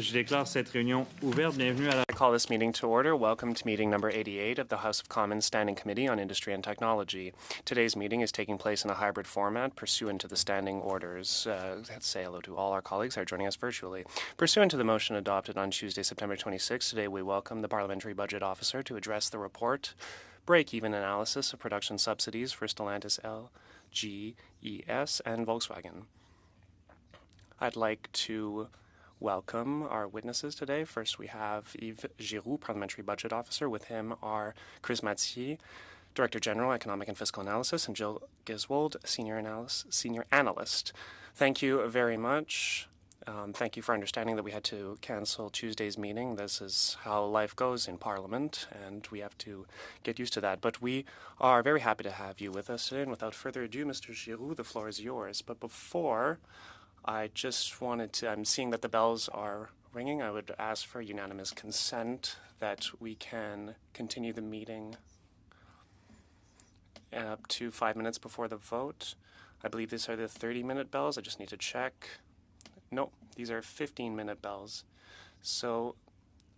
Je déclare cette réunion ouverte. Bienvenue à la... I call this meeting to order. Welcome to meeting number 88 of the House of Commons Standing Committee on Industry and Technology. Today's meeting is taking place in a hybrid format pursuant to the standing orders. Let's say hello to all our colleagues who are joining us virtually. Pursuant to the motion adopted on Tuesday, September 26, today we welcome the Parliamentary Budget Officer to address the report, Break-Even Analysis of Production Subsidies for Stellantis LGES and Volkswagen. I'd like to welcome our witnesses today. First, we have Yves Giroux, Parliamentary Budget Officer. With him are Chris Mathieu, Director General, Economic and Fiscal Analysis, and Jill Giswold, Senior Analyst. Thank you very much. Thank you for understanding that we had to cancel Tuesday's meeting. This is how life goes in Parliament, and we have to get used to that. But we are very happy to have you with us today. And without further ado, Mr. Giroux, the floor is yours. But before I just wanted to, I'm seeing that the bells are ringing. I would ask for unanimous consent that we can continue the meeting up to 5 minutes before the vote. I believe these are the 30-minute bells. I just need to check. No, these are 15-minute bells. So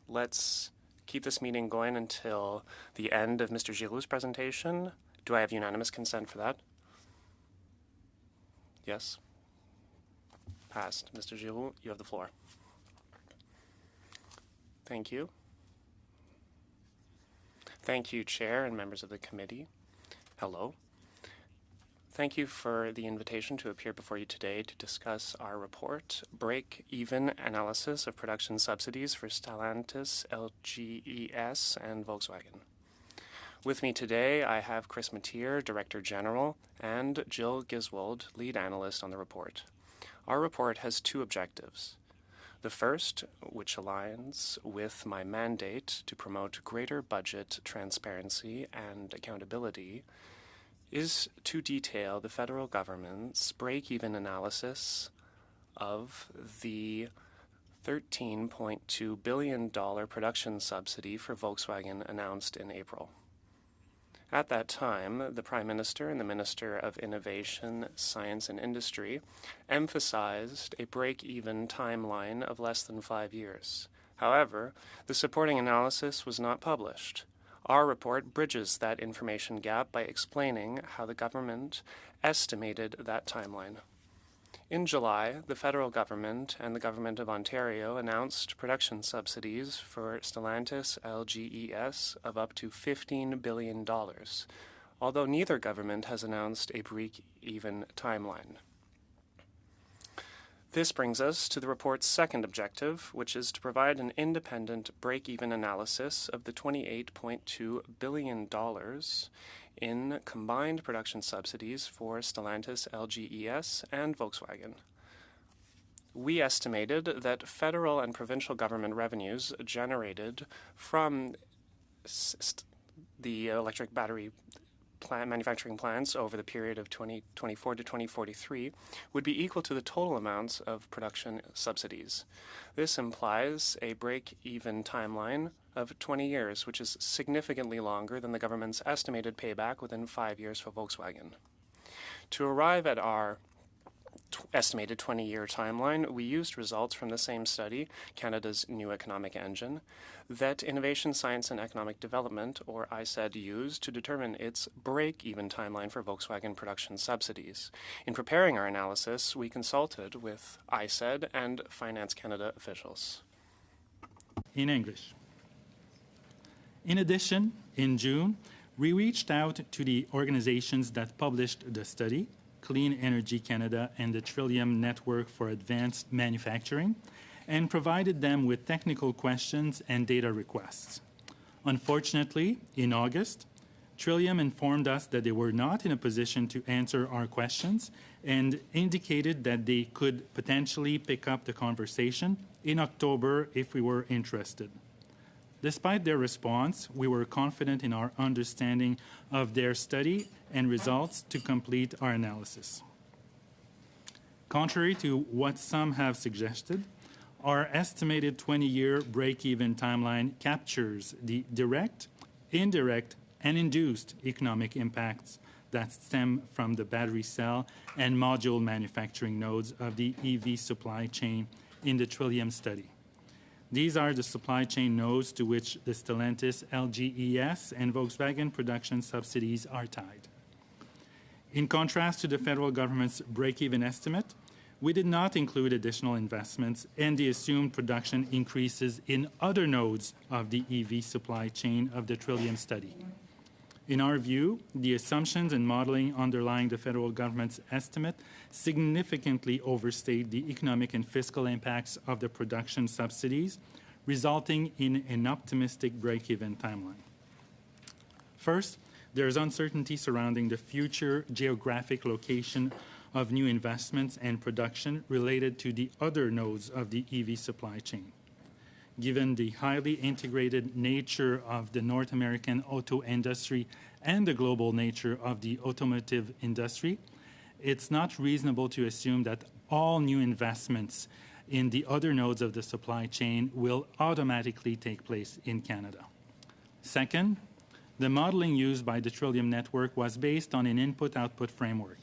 let's keep this meeting going until the end of Mr. Giroux's presentation. Do I have unanimous consent for that? Yes. Passed. Mr. Giroux, you have the floor. Thank you. Thank you, Chair and members of the committee. Hello. Thank you for the invitation to appear before you today to discuss our report, Break-Even Analysis of Production Subsidies for Stellantis, LGES, and Volkswagen. With me today, I have Chris Mathieu, Director General, and Jill Giswold, Lead Analyst on the report. Our report has two objectives. The first, which aligns with my mandate to promote greater budget transparency and accountability, is to detail the federal government's break-even analysis of the $13.2 billion production subsidy for Volkswagen announced in April. At that time, the Prime Minister and the Minister of Innovation, Science and Industry emphasized a break-even timeline of less than 5 years. However, the supporting analysis was not published. Our report bridges that information gap by explaining how the government estimated that timeline. In July, the federal government and the government of Ontario announced production subsidies for Stellantis LGES of up to $15 billion, although neither government has announced a break-even timeline. This brings us to the report's second objective, which is to provide an independent break-even analysis of the $28.2 billion in combined production subsidies for Stellantis, LGES, and Volkswagen. We estimated that federal and provincial government revenues generated from the electric battery manufacturing plants over the period of 2024 to 2043 would be equal to the total amounts of production subsidies. This implies a break-even timeline of 20 years, which is significantly longer than the government's estimated payback within 5 years for Volkswagen. To arrive at our estimated 20-year timeline, we used results from the same study, Canada's New Economic Engine, that Innovation, Science and Economic Development, or ISED, used to determine its break-even timeline for Volkswagen production subsidies. In preparing our analysis, we consulted with ISED and Finance Canada officials. In English. In addition, in June, we reached out to the organizations that published the study, Clean Energy Canada and the Trillium Network for Advanced Manufacturing, and provided them with technical questions and data requests. Unfortunately, in August, Trillium informed us that they were not in a position to answer our questions and indicated that they could potentially pick up the conversation in October if we were interested. Despite their response, we were confident in our understanding of their study and results to complete our analysis. Contrary to what some have suggested, our estimated 20-year break-even timeline captures the direct, indirect, and induced economic impacts that stem from the battery cell and module manufacturing nodes of the EV supply chain in the Trillium study. These are the supply chain nodes to which the Stellantis, LGES, and Volkswagen production subsidies are tied. In contrast to the federal government's break-even estimate, we did not include additional investments and the assumed production increases in other nodes of the EV supply chain of the Trillium study. In our view, the assumptions and modeling underlying the federal government's estimate significantly overstate the economic and fiscal impacts of the production subsidies, resulting in an optimistic break-even timeline. First, there is uncertainty surrounding the future geographic location of new investments and production related to the other nodes of the EV supply chain. Given the highly integrated nature of the North American auto industry and the global nature of the automotive industry, it's not reasonable to assume that all new investments in the other nodes of the supply chain will automatically take place in Canada. Second, the modeling used by the Trillium Network was based on an input-output framework.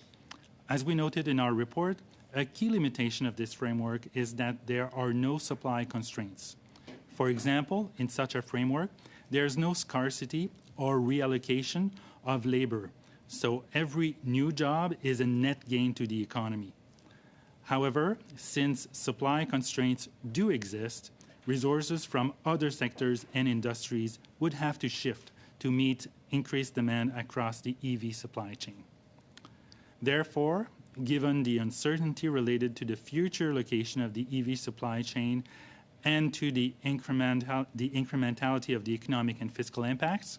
As we noted in our report, a key limitation of this framework is that there are no supply constraints. For example, in such a framework, there is no scarcity or reallocation of labor, so every new job is a net gain to the economy. However, since supply constraints do exist, resources from other sectors and industries would have to shift to meet increased demand across the EV supply chain. Therefore, given the uncertainty related to the future location of the EV supply chain and to the incrementality of the economic and fiscal impacts,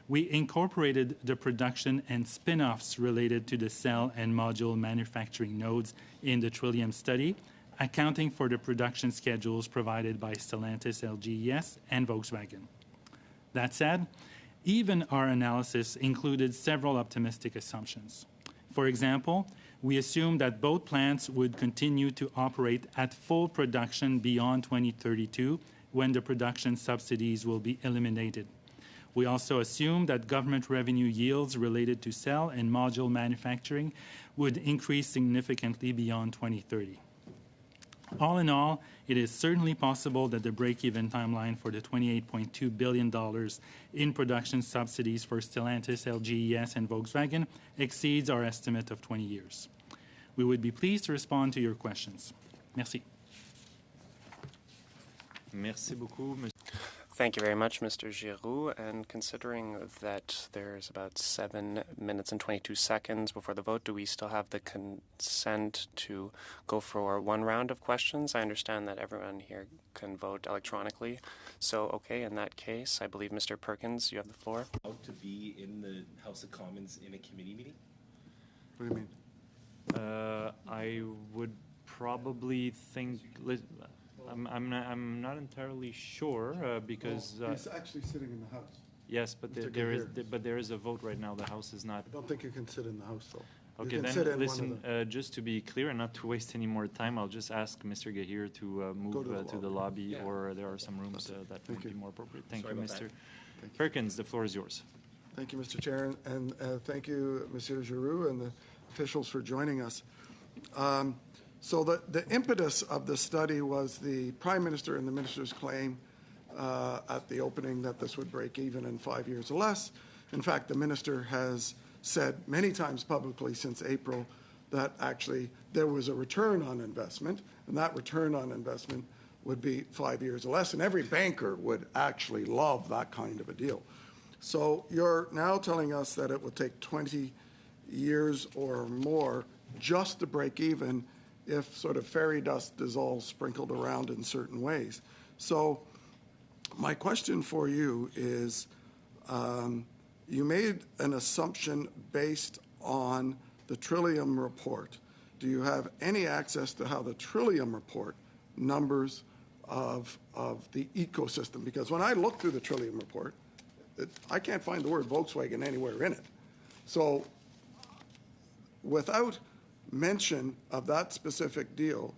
we incorporated the production and spin-offs related to the cell and module manufacturing nodes in the Trillium study, accounting for the production schedules provided by Stellantis, LGES, and Volkswagen. That said, even our analysis included several optimistic assumptions. For example, we assumed that both plants would continue to operate at full production beyond 2032, when the production subsidies will be eliminated. We also assumed that government revenue yields related to cell and module manufacturing would increase significantly beyond 2030. All in all, it is certainly possible that the break-even timeline for the $28.2 billion in production subsidies for Stellantis, LGES, and Volkswagen exceeds our estimate of 20 years. We would be pleased to respond to your questions. Merci. Merci beaucoup, Monsieur. Thank you very much, Mr. Giroux. And considering that there's about 7 minutes and 22 seconds before the vote, do we still have the consent to go for one round of questions? I understand that everyone here can vote electronically. So, okay, in that case, I believe Mr. Perkins, you have the floor. Out to be in the House of Commons in a committee meeting? What do you mean? I would probably think. I'm not entirely sure because He's actually sitting in the House. yes, but there is a vote right now. The House is not. I don't think you can sit in the House, though. Okay, you can then sit in listen. one of them. Just to be clear and not to waste any more time, I'll just ask Mr. Gahir to move to the lobby, Yeah. or there are some rooms that would be more appropriate. Thank Sorry you, about Mr. that. Perkins. The floor is yours. Thank you, Mr. Chair, and thank you, Monsieur Giroux, and the officials for joining us. So the impetus of the study was the Prime Minister and the Minister's claim at the opening that this would break even in 5 years or less. In fact, the Minister has said many times publicly since April that actually there was a return on investment, and that return on investment would be 5 years or less, and every banker would actually love that kind of a deal. So you're now telling us that it will take 20 years or more just to break even if sort of fairy dust is all sprinkled around in certain ways. So my question for you is, you made an assumption based on the Trillium report. Do you have any access to how the Trillium report numbers of the ecosystem? Because when I look through the Trillium report, I can't find the word Volkswagen anywhere in it. So without mention of that specific deal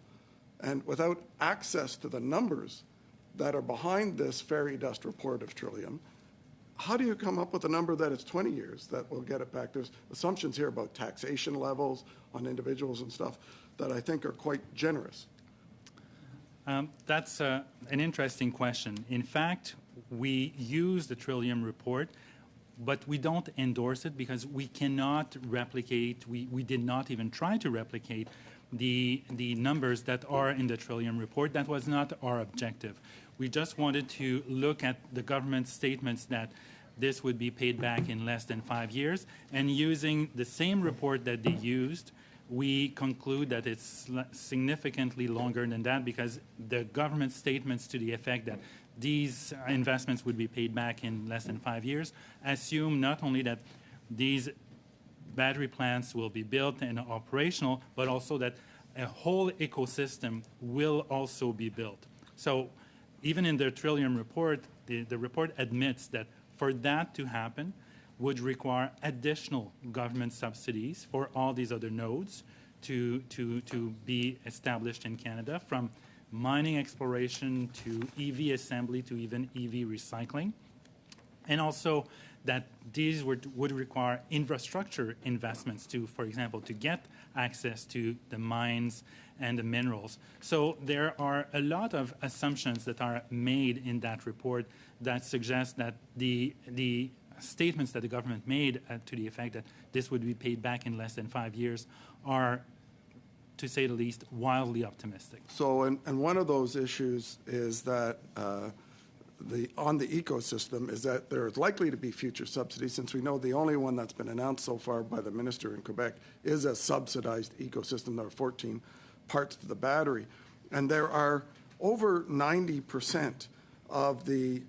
and without access to the numbers that are behind this fairy dust report of Trillium, how do you come up with a number that is 20 years that will get it back? There's assumptions here about taxation levels on individuals and stuff that I think are quite generous. That's an interesting question. In fact, we use the Trillium report, but we don't endorse it because we cannot replicate, we did not even try to replicate the numbers that are in the Trillium report. That was not our objective. We just wanted to look at the government statements that this would be paid back in less than 5 years, and using the same report that they used, we conclude that it's significantly longer than that because the government statements to the effect that these investments would be paid back in less than 5 years assume not only that these battery plants will be built and operational, but also that a whole ecosystem will also be built. So even in the Trillium report, the report admits that for that to happen would require additional government subsidies for all these other nodes to be established in Canada, from mining exploration to EV assembly to even EV recycling. And also that these would require infrastructure investments to, for example, to get access to the mines and the minerals. So there are a lot of assumptions that are made in that report that suggest that the statements that the government made to the effect that this would be paid back in less than 5 years are, to say the least, wildly optimistic. So, and one of those issues is that on the ecosystem is that there is likely to be future subsidies, since we know the only one that's been announced so far by the minister in Quebec is a subsidized ecosystem. There are 14 parts to the battery. And there are over 90% of the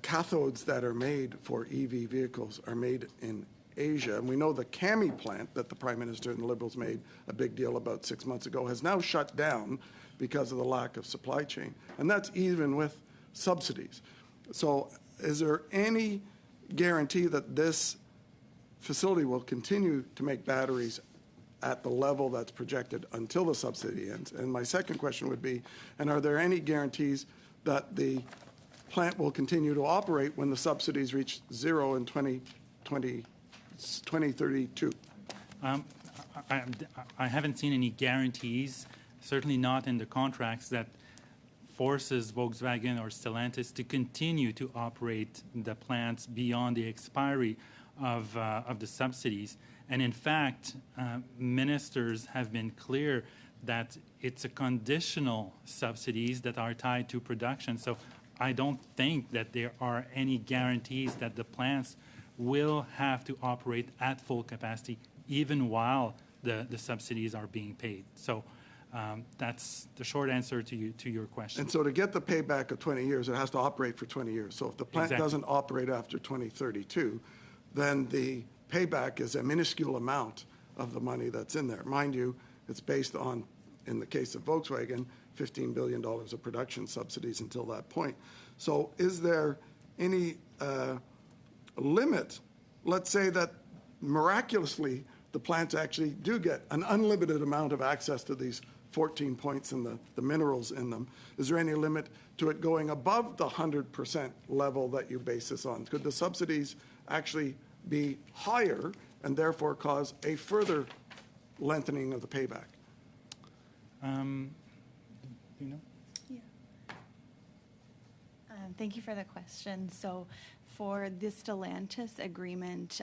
cathodes that are made for EV vehicles are made in Asia. And we know the Kami plant that the Prime Minister and the Liberals made a big deal about 6 months ago has now shut down because of the lack of supply chain. And that's even with subsidies. So is there any guarantee that this facility will continue to make batteries at the level that's projected until the subsidy ends? And my second question would be, and are there any guarantees that the plant will continue to operate when the subsidies reach zero in 2032? I haven't seen any guarantees, certainly not in the contracts, that forces Volkswagen or Stellantis to continue to operate the plants beyond the expiry of the subsidies. And in fact, ministers have been clear that it's a conditional subsidies that are tied to production. So I don't think that there are any guarantees that the plants will have to operate at full capacity even while the subsidies are being paid. So that's the short answer to your question. And so to get the payback of 20 years, it has to operate for 20 years. So if the plant doesn't operate after 2032, then the payback is a minuscule amount of the money that's in there. Mind you, it's based on, in the case of Volkswagen, $15 billion of production subsidies until that point. So is there any limit? Let's say that miraculously the plants actually do get an unlimited amount of access to these 14 points and the minerals in them. Is there any limit to it going above the 100% level that you base this on? Could the subsidies actually be higher and therefore cause a further lengthening of the payback? You know? Yeah. Thank you for the question. So for the Stellantis agreement,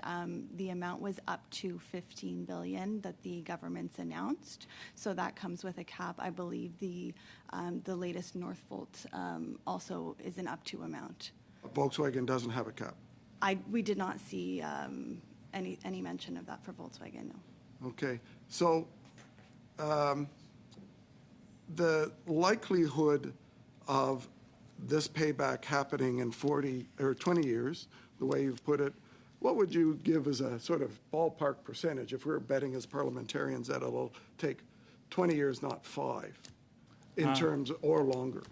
the amount was up to $15 billion that the government's announced. So that comes with a cap. I believe the latest Northvolt also is an up to amount. Volkswagen doesn't have a cap. We did not see any mention of that for Volkswagen, no. Okay. So the likelihood of this payback happening in 40 or 20 years, the way you've put it, what would you give as a sort of ballpark percentage if we were betting as parliamentarians that it'll take 20 years, not 5, in terms, or longer?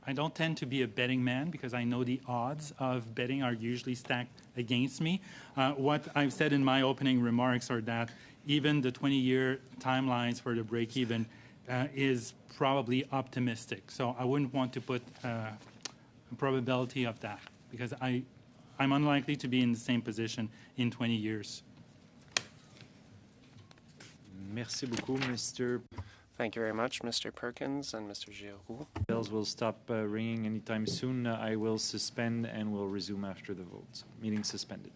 I don't tend to be a betting man because I know the odds of betting are usually stacked against me. What I've said in my opening remarks are that even the 20-year timelines for the break-even is probably optimistic. So I wouldn't want to put a probability of that because I'm unlikely to be in the same position in 20 years. Merci beaucoup, Mr. Thank you very much, Mr. Perkins and Mr. Giroux. Bells will stop ringing anytime soon. I will suspend and will resume after the vote. Meeting suspended.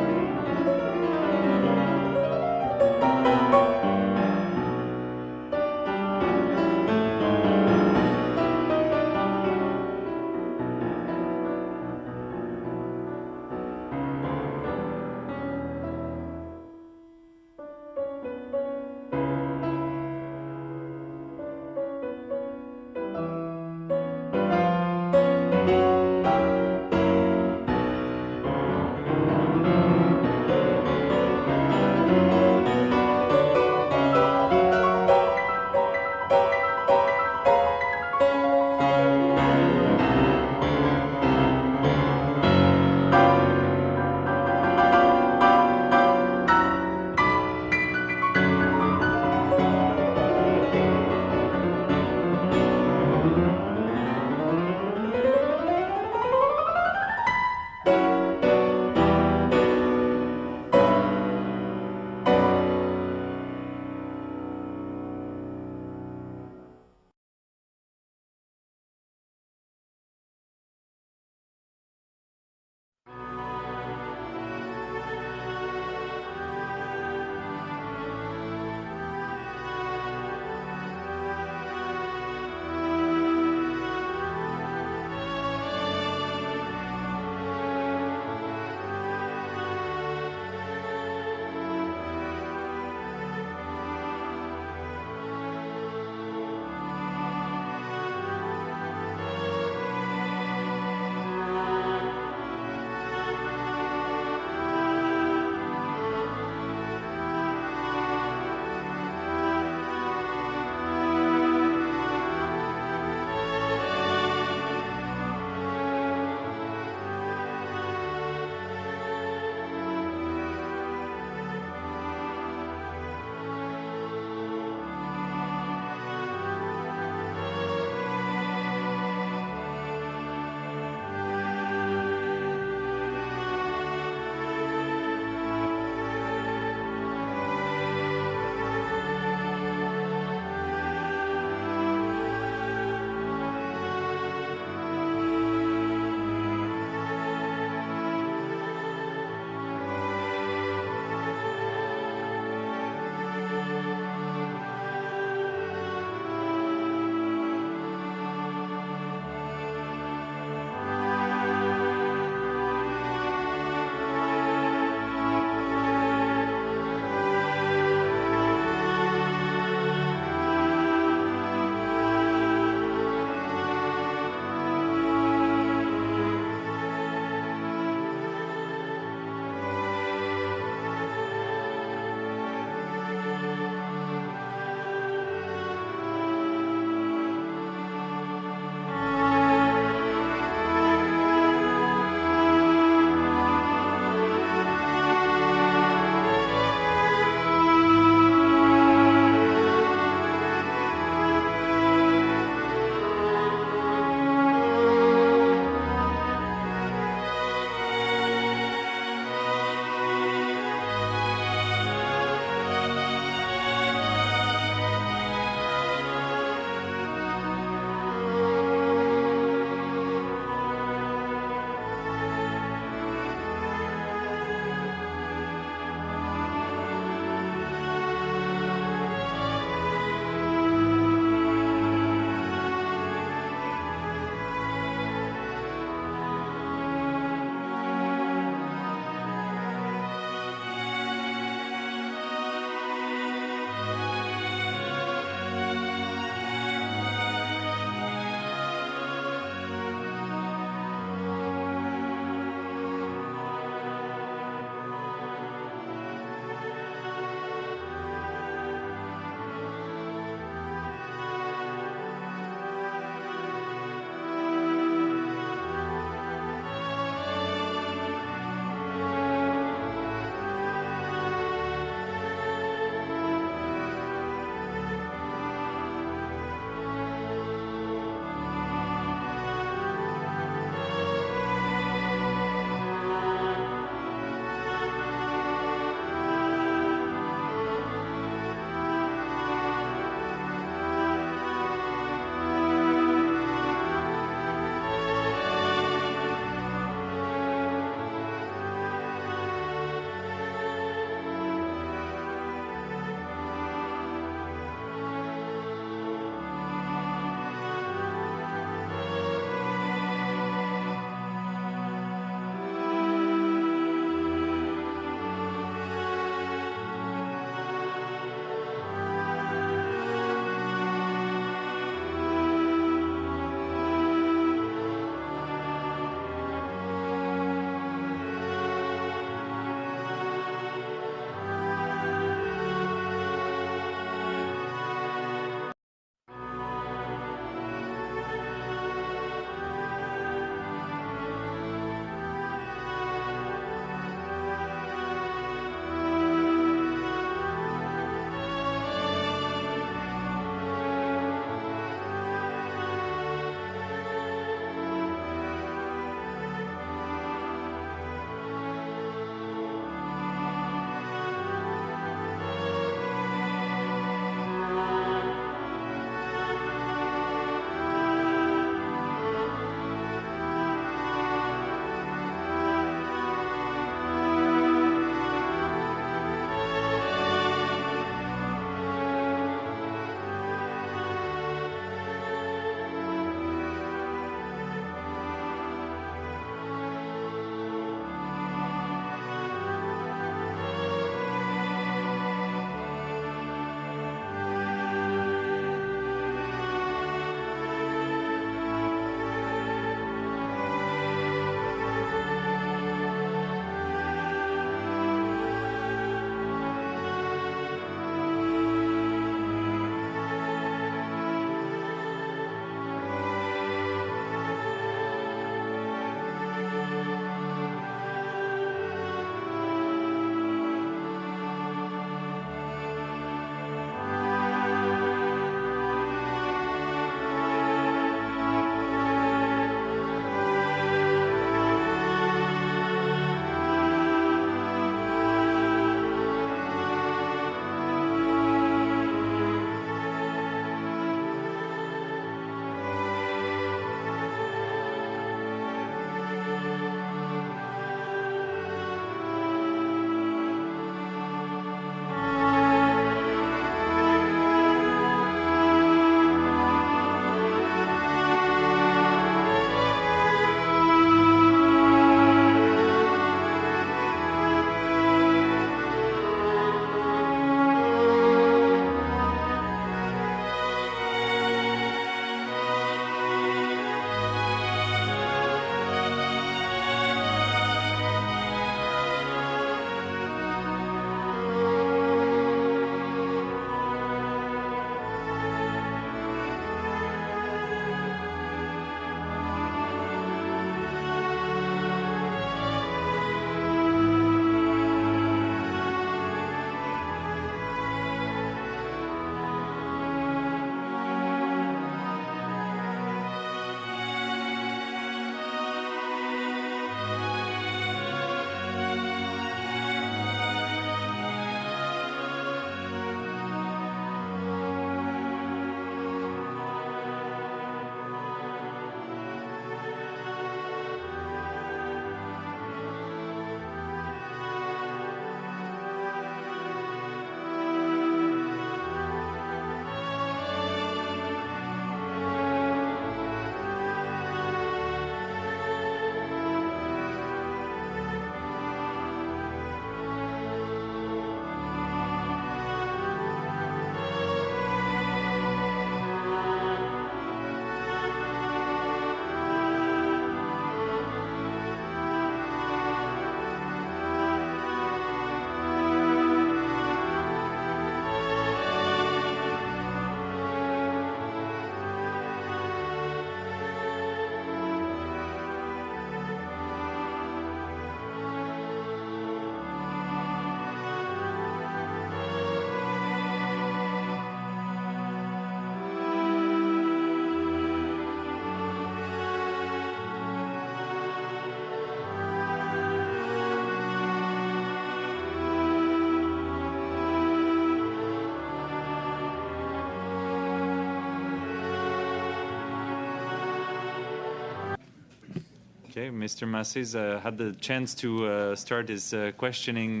Okay, Mr. Masses had the chance to start his questioning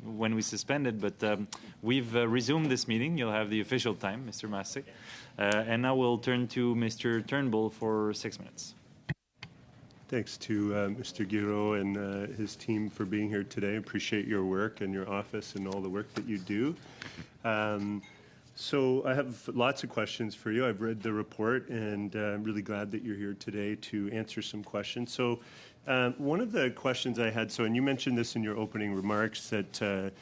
when we suspended, but we've resumed this meeting. You'll have the official time, Mr. Massey. And now we'll turn to Mr. Turnbull for 6 minutes. Thanks to Mr. Guiraud and his team for being here today. Appreciate your work and your office and all the work that you do. So I have lots of questions for you. I've read the report, and I'm really glad that you're here today to answer some questions. So one of the questions I had, and you mentioned this in your opening remarks, that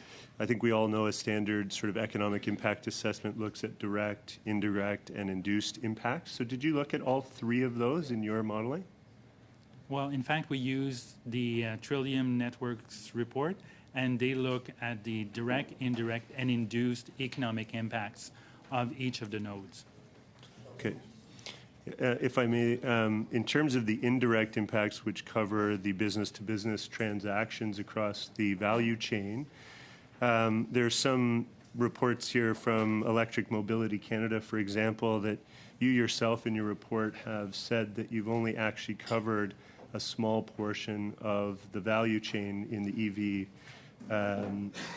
I think we all know a standard sort of economic impact assessment looks at direct, indirect, and induced impacts. So did you look at all three of those in your modeling? Well, in fact, we use the Trillium Networks report, and they look at the direct, indirect, and induced economic impacts of each of the nodes. Okay. If I may, in terms of the indirect impacts, which cover the business-to-business transactions across the value chain, there's some reports here from Electric Mobility Canada, for example, that you yourself in your report have said that you've only actually covered a small portion of the value chain in the EV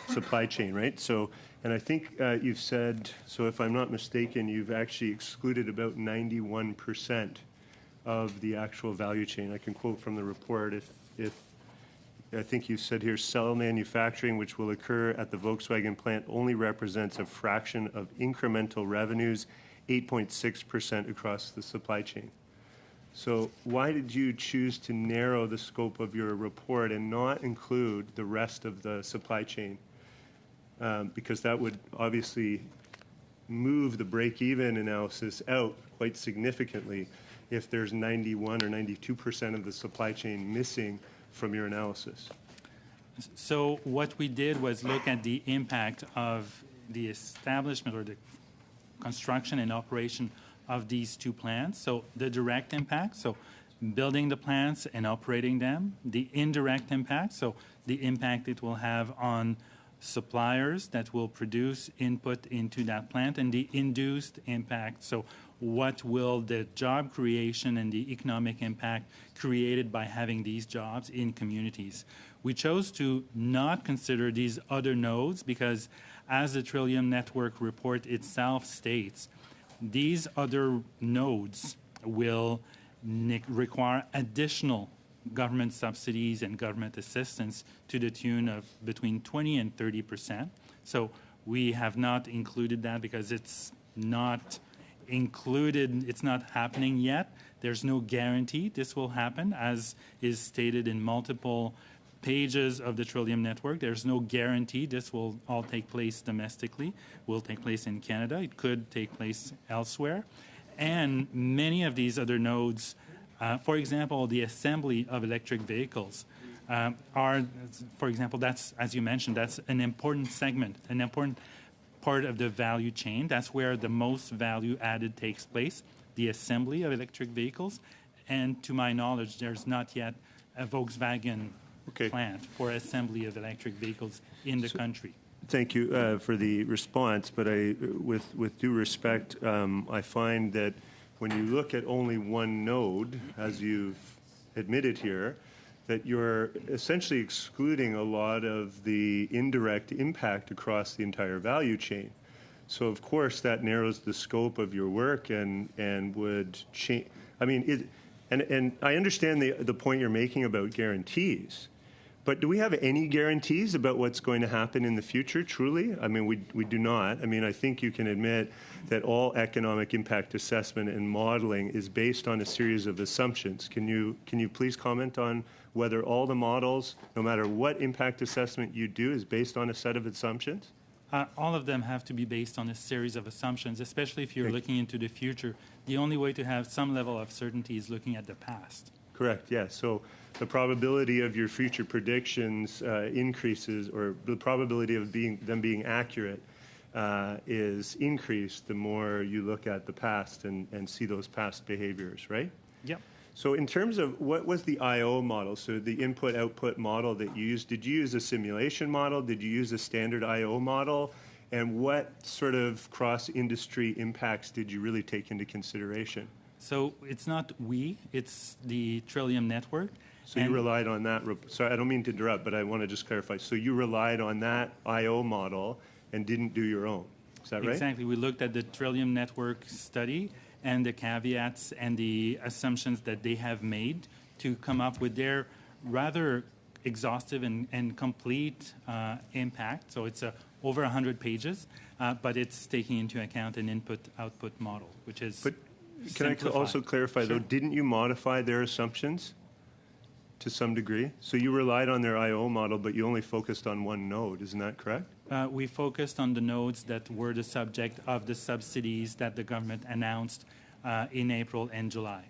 supply chain, right? So, and I think you've said, so if I'm not mistaken, you've actually excluded about 91% of the actual value chain. I can quote from the report, if I think you said here, cell manufacturing, which will occur at the Volkswagen plant, only represents a fraction of incremental revenues, 8.6% across the supply chain. So why did you choose to narrow the scope of your report and not include the rest of the supply chain? Because that would obviously move the break-even analysis out quite significantly if there's 91 or 92% of the supply chain missing from your analysis. So what we did was look at the impact of the establishment or the construction and operation of these two plants. So the direct impact, so building the plants and operating them. The indirect impact, so the impact it will have on suppliers that will produce input into that plant. And the induced impact, so what will the job creation and the economic impact created by having these jobs in communities. We chose to not consider these other nodes because, as the Trillium Network report itself states, these other nodes will require additional government subsidies and government assistance to the tune of between 20 and 30%. So we have not included that because it's not included, it's not happening yet. There's no guarantee this will happen, as is stated in multiple pages of the Trillium Network. There's no guarantee this will all take place domestically, will take place in Canada. It could take place elsewhere. And many of these other nodes, for example, the assembly of electric vehicles, are, for example, that's, as you mentioned, that's an important segment, an important part of the value chain. That's where the most value added takes place, the assembly of electric vehicles. And to my knowledge, there's not yet a Volkswagen plant for assembly of electric vehicles in the country. Thank you for the response, but with due respect, I find that when you look at only one node, as you've admitted here, that you're essentially excluding a lot of the indirect impact across the entire value chain. So, of course, that narrows the scope of your work and would change. I mean, and I understand the point you're making about guarantees. But do we have any guarantees about what's going to happen in the future, truly? I mean, we do not. I mean, I think you can admit that all economic impact assessment and modeling is based on a series of assumptions. Can you please comment on whether all the models, no matter what impact assessment you do, is based on a set of assumptions? All of them have to be based on a series of assumptions, especially if you're looking into the future. The only way to have some level of certainty is looking at the past. Correct, yes. So the probability of your future predictions increases, or the probability of them being accurate is increased the more you look at the past and see those past behaviors, right? Yep. So in terms of what was the IO model, so the input-output model that you used, did you use a simulation model? Did you use a standard IO model? And what sort of cross-industry impacts did you really take into consideration? So it's not we, it's the Trillium Network. So you relied on that. Sorry, I don't mean to interrupt, but I want to just clarify. So you relied on that IO model and didn't do your own. Is that right? Exactly. We looked at the Trillium Network study and the caveats and the assumptions that they have made to come up with their rather exhaustive and complete impact. So it's over 100 pages, but it's taking into account an input-output model, which is But can I also clarify, though, didn't you modify their assumptions to some degree? So you relied on their IO model, but you only focused on one node. Isn't that correct? We focused on the nodes that were the subject of the subsidies that the government announced in April and July.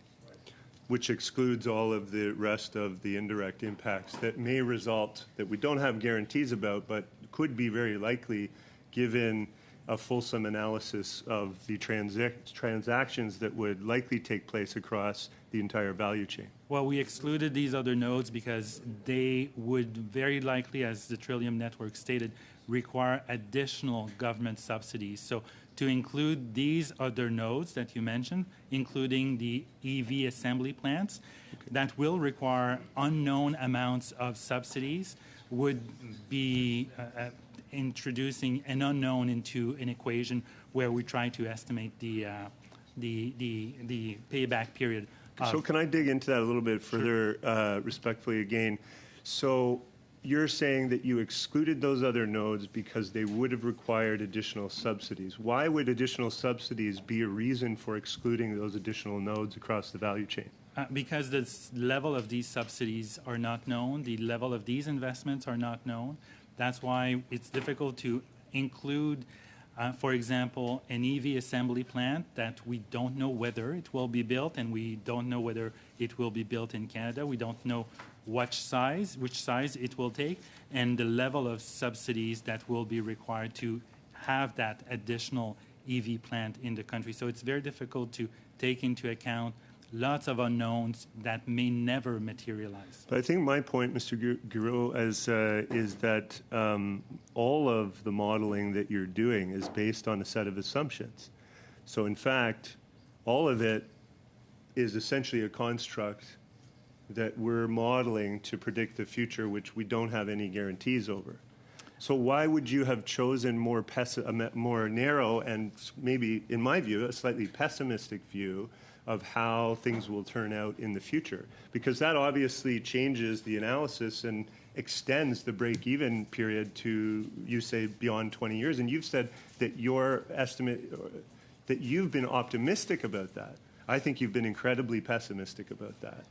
Which excludes all of the rest of the indirect impacts that may result, that we don't have guarantees about, but could be very likely given a fulsome analysis of the transactions that would likely take place across the entire value chain. Well, we excluded these other nodes because they would very likely, as the Trillium Network stated, require additional government subsidies. So to include these other nodes that you mentioned, including the EV assembly plants, that will require unknown amounts of subsidies, would be introducing an unknown into an equation where we try to estimate the payback period. So can I dig into that a little bit further, respectfully again? So you're saying that you excluded those other nodes because they would have required additional subsidies. Why would additional subsidies be a reason for excluding those additional nodes across the value chain? Because the level of these subsidies are not known, the level of these investments are not known. That's why it's difficult to include, for example, an EV assembly plant that we don't know whether it will be built, and we don't know whether it will be built in Canada. We don't know which size it will take, and the level of subsidies that will be required to have that additional EV plant in the country. So it's very difficult to take into account lots of unknowns that may never materialize. But I think my point, Mr. Giroux, is that all of the modeling that you're doing is based on a set of assumptions. So in fact, all of it is essentially a construct that we're modeling to predict the future, which we don't have any guarantees over. So why would you have chosen a more narrow and maybe, in my view, a slightly pessimistic view of how things will turn out in the future? Because that obviously changes the analysis and extends the break-even period to, you say, beyond 20 years. And you've said that your estimate, that you've been optimistic about that. I think you've been incredibly pessimistic about that.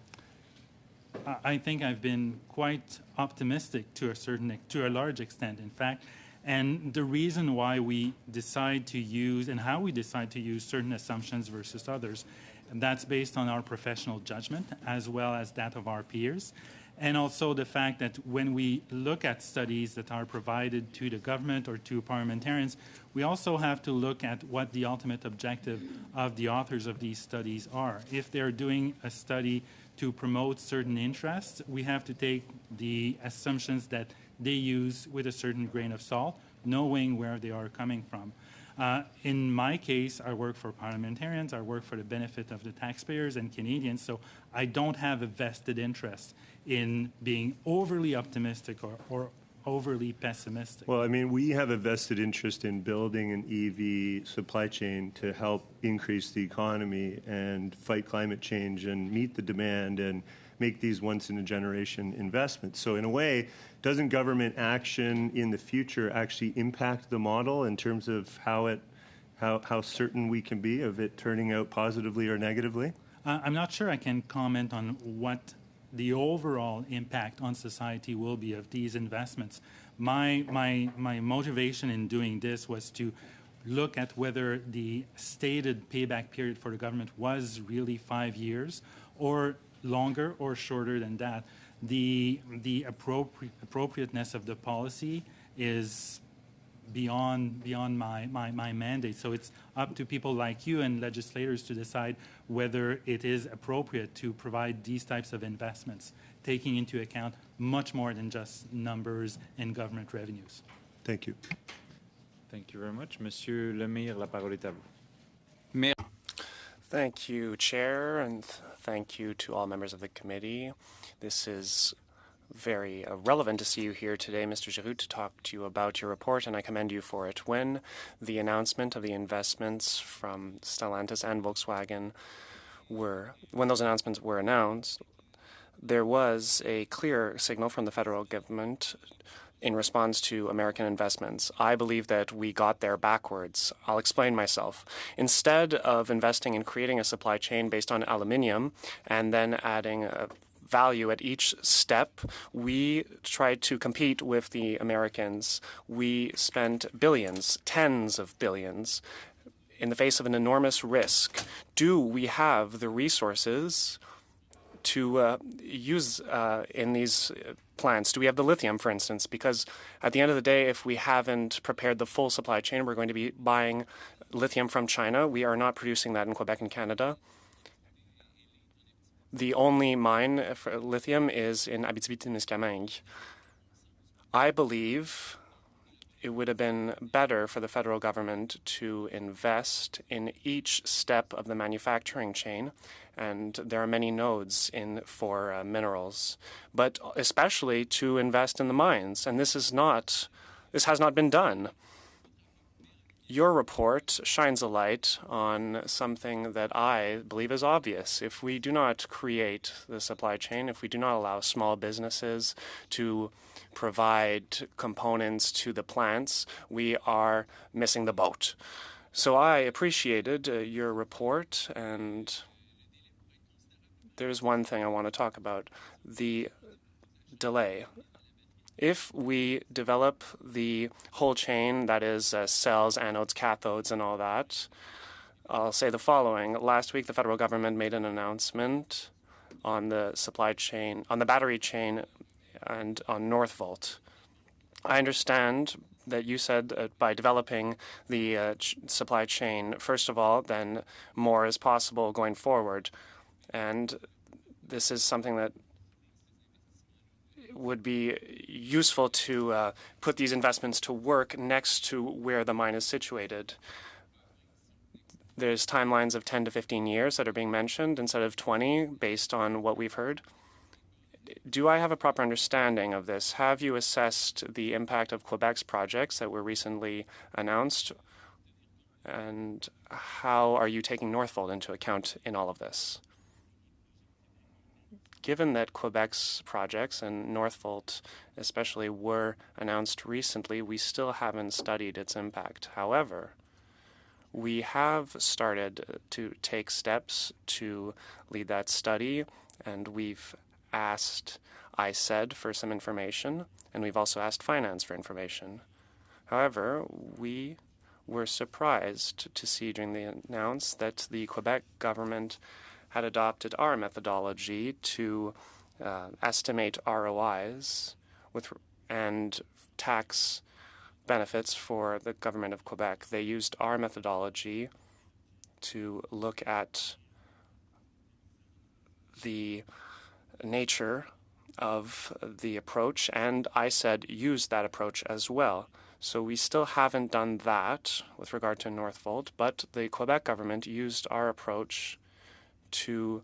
I think I've been quite optimistic to a large extent, in fact. And the reason why we decide to use and how we decide to use certain assumptions versus others, that's based on our professional judgment as well as that of our peers. And also the fact that when we look at studies that are provided to the government or to parliamentarians, we also have to look at what the ultimate objective of the authors of these studies are. If they're doing a study to promote certain interests, we have to take the assumptions that they use with a certain grain of salt, knowing where they are coming from. In my case, I work for parliamentarians, I work for the benefit of the taxpayers and Canadians, so I don't have a vested interest in being overly optimistic or overly pessimistic. Well, I mean, we have a vested interest in building an EV supply chain to help increase the economy and fight climate change and meet the demand and make these once-in-a-generation investments. So in a way, doesn't government action in the future actually impact the model in terms of how certain we can be of it turning out positively or negatively? I'm not sure I can comment on what the overall impact on society will be of these investments. My motivation in doing this was to look at whether the stated payback period for the government was really 5 years or longer or shorter than that. The appropriateness of the policy is beyond my mandate. So it's up to people like you and legislators to decide whether it is appropriate to provide these types of investments, taking into account much more than just numbers and government revenues. Thank you. Thank you very much. Monsieur Lemire, la parole est à vous. Thank you, Chair, and thank you to all members of the committee. This is very relevant to see you here today, Mr. Giroux, to talk to you about your report, and I commend you for it. When the announcement of the investments from Stellantis and Volkswagen when those announcements were announced, there was a clear signal from the federal government in response to American investments. I believe that we got there backwards. I'll explain myself. Instead of investing in creating a supply chain based on aluminium and then adding value at each step, we tried to compete with the Americans. We spent billions, tens of billions, in the face of an enormous risk. Do we have the resources to use in these plants? Do we have the lithium, for instance? Because at the end of the day, if we haven't prepared the full supply chain, we're going to be buying lithium from China. We are not producing that in Quebec and Canada. The only mine for lithium is in Abitibi-Témiscamingue. I believe it would have been better for the federal government to invest in each step of the manufacturing chain, and there are many nodes for minerals, but especially to invest in the mines, and this has not been done. Your report shines a light on something that I believe is obvious. If we do not create the supply chain, if we do not allow small businesses to provide components to the plants, we are missing the boat. So I appreciated your report, and there's one thing I want to talk about, the delay. If we develop the whole chain, that is cells, anodes, cathodes, and all that, I'll say the following. Last week, the federal government made an announcement on the supply chain, on the battery chain, and on Northvolt. I understand that you said by developing the supply chain, first of all, then more is possible going forward. And this is something that would be useful to put these investments to work next to where the mine is situated. There's timelines of 10 to 15 years that are being mentioned instead of 20 based on what we've heard. Do I have a proper understanding of this? Have you assessed the impact of Quebec's projects that were recently announced? And how are you taking Northvolt into account in all of this? Given that Quebec's projects and Northvolt especially were announced recently, we still haven't studied its impact. However, we have started to take steps to lead that study, and we've asked ISED for some information, and we've also asked finance for information. However, we were surprised to see during the announce that the Quebec government had adopted our methodology to estimate ROIs and tax benefits for the government of Quebec. They used our methodology to look at the nature of the approach, and ISED used that approach as well. So we still haven't done that with regard to Northvolt, but the Quebec government used our approach to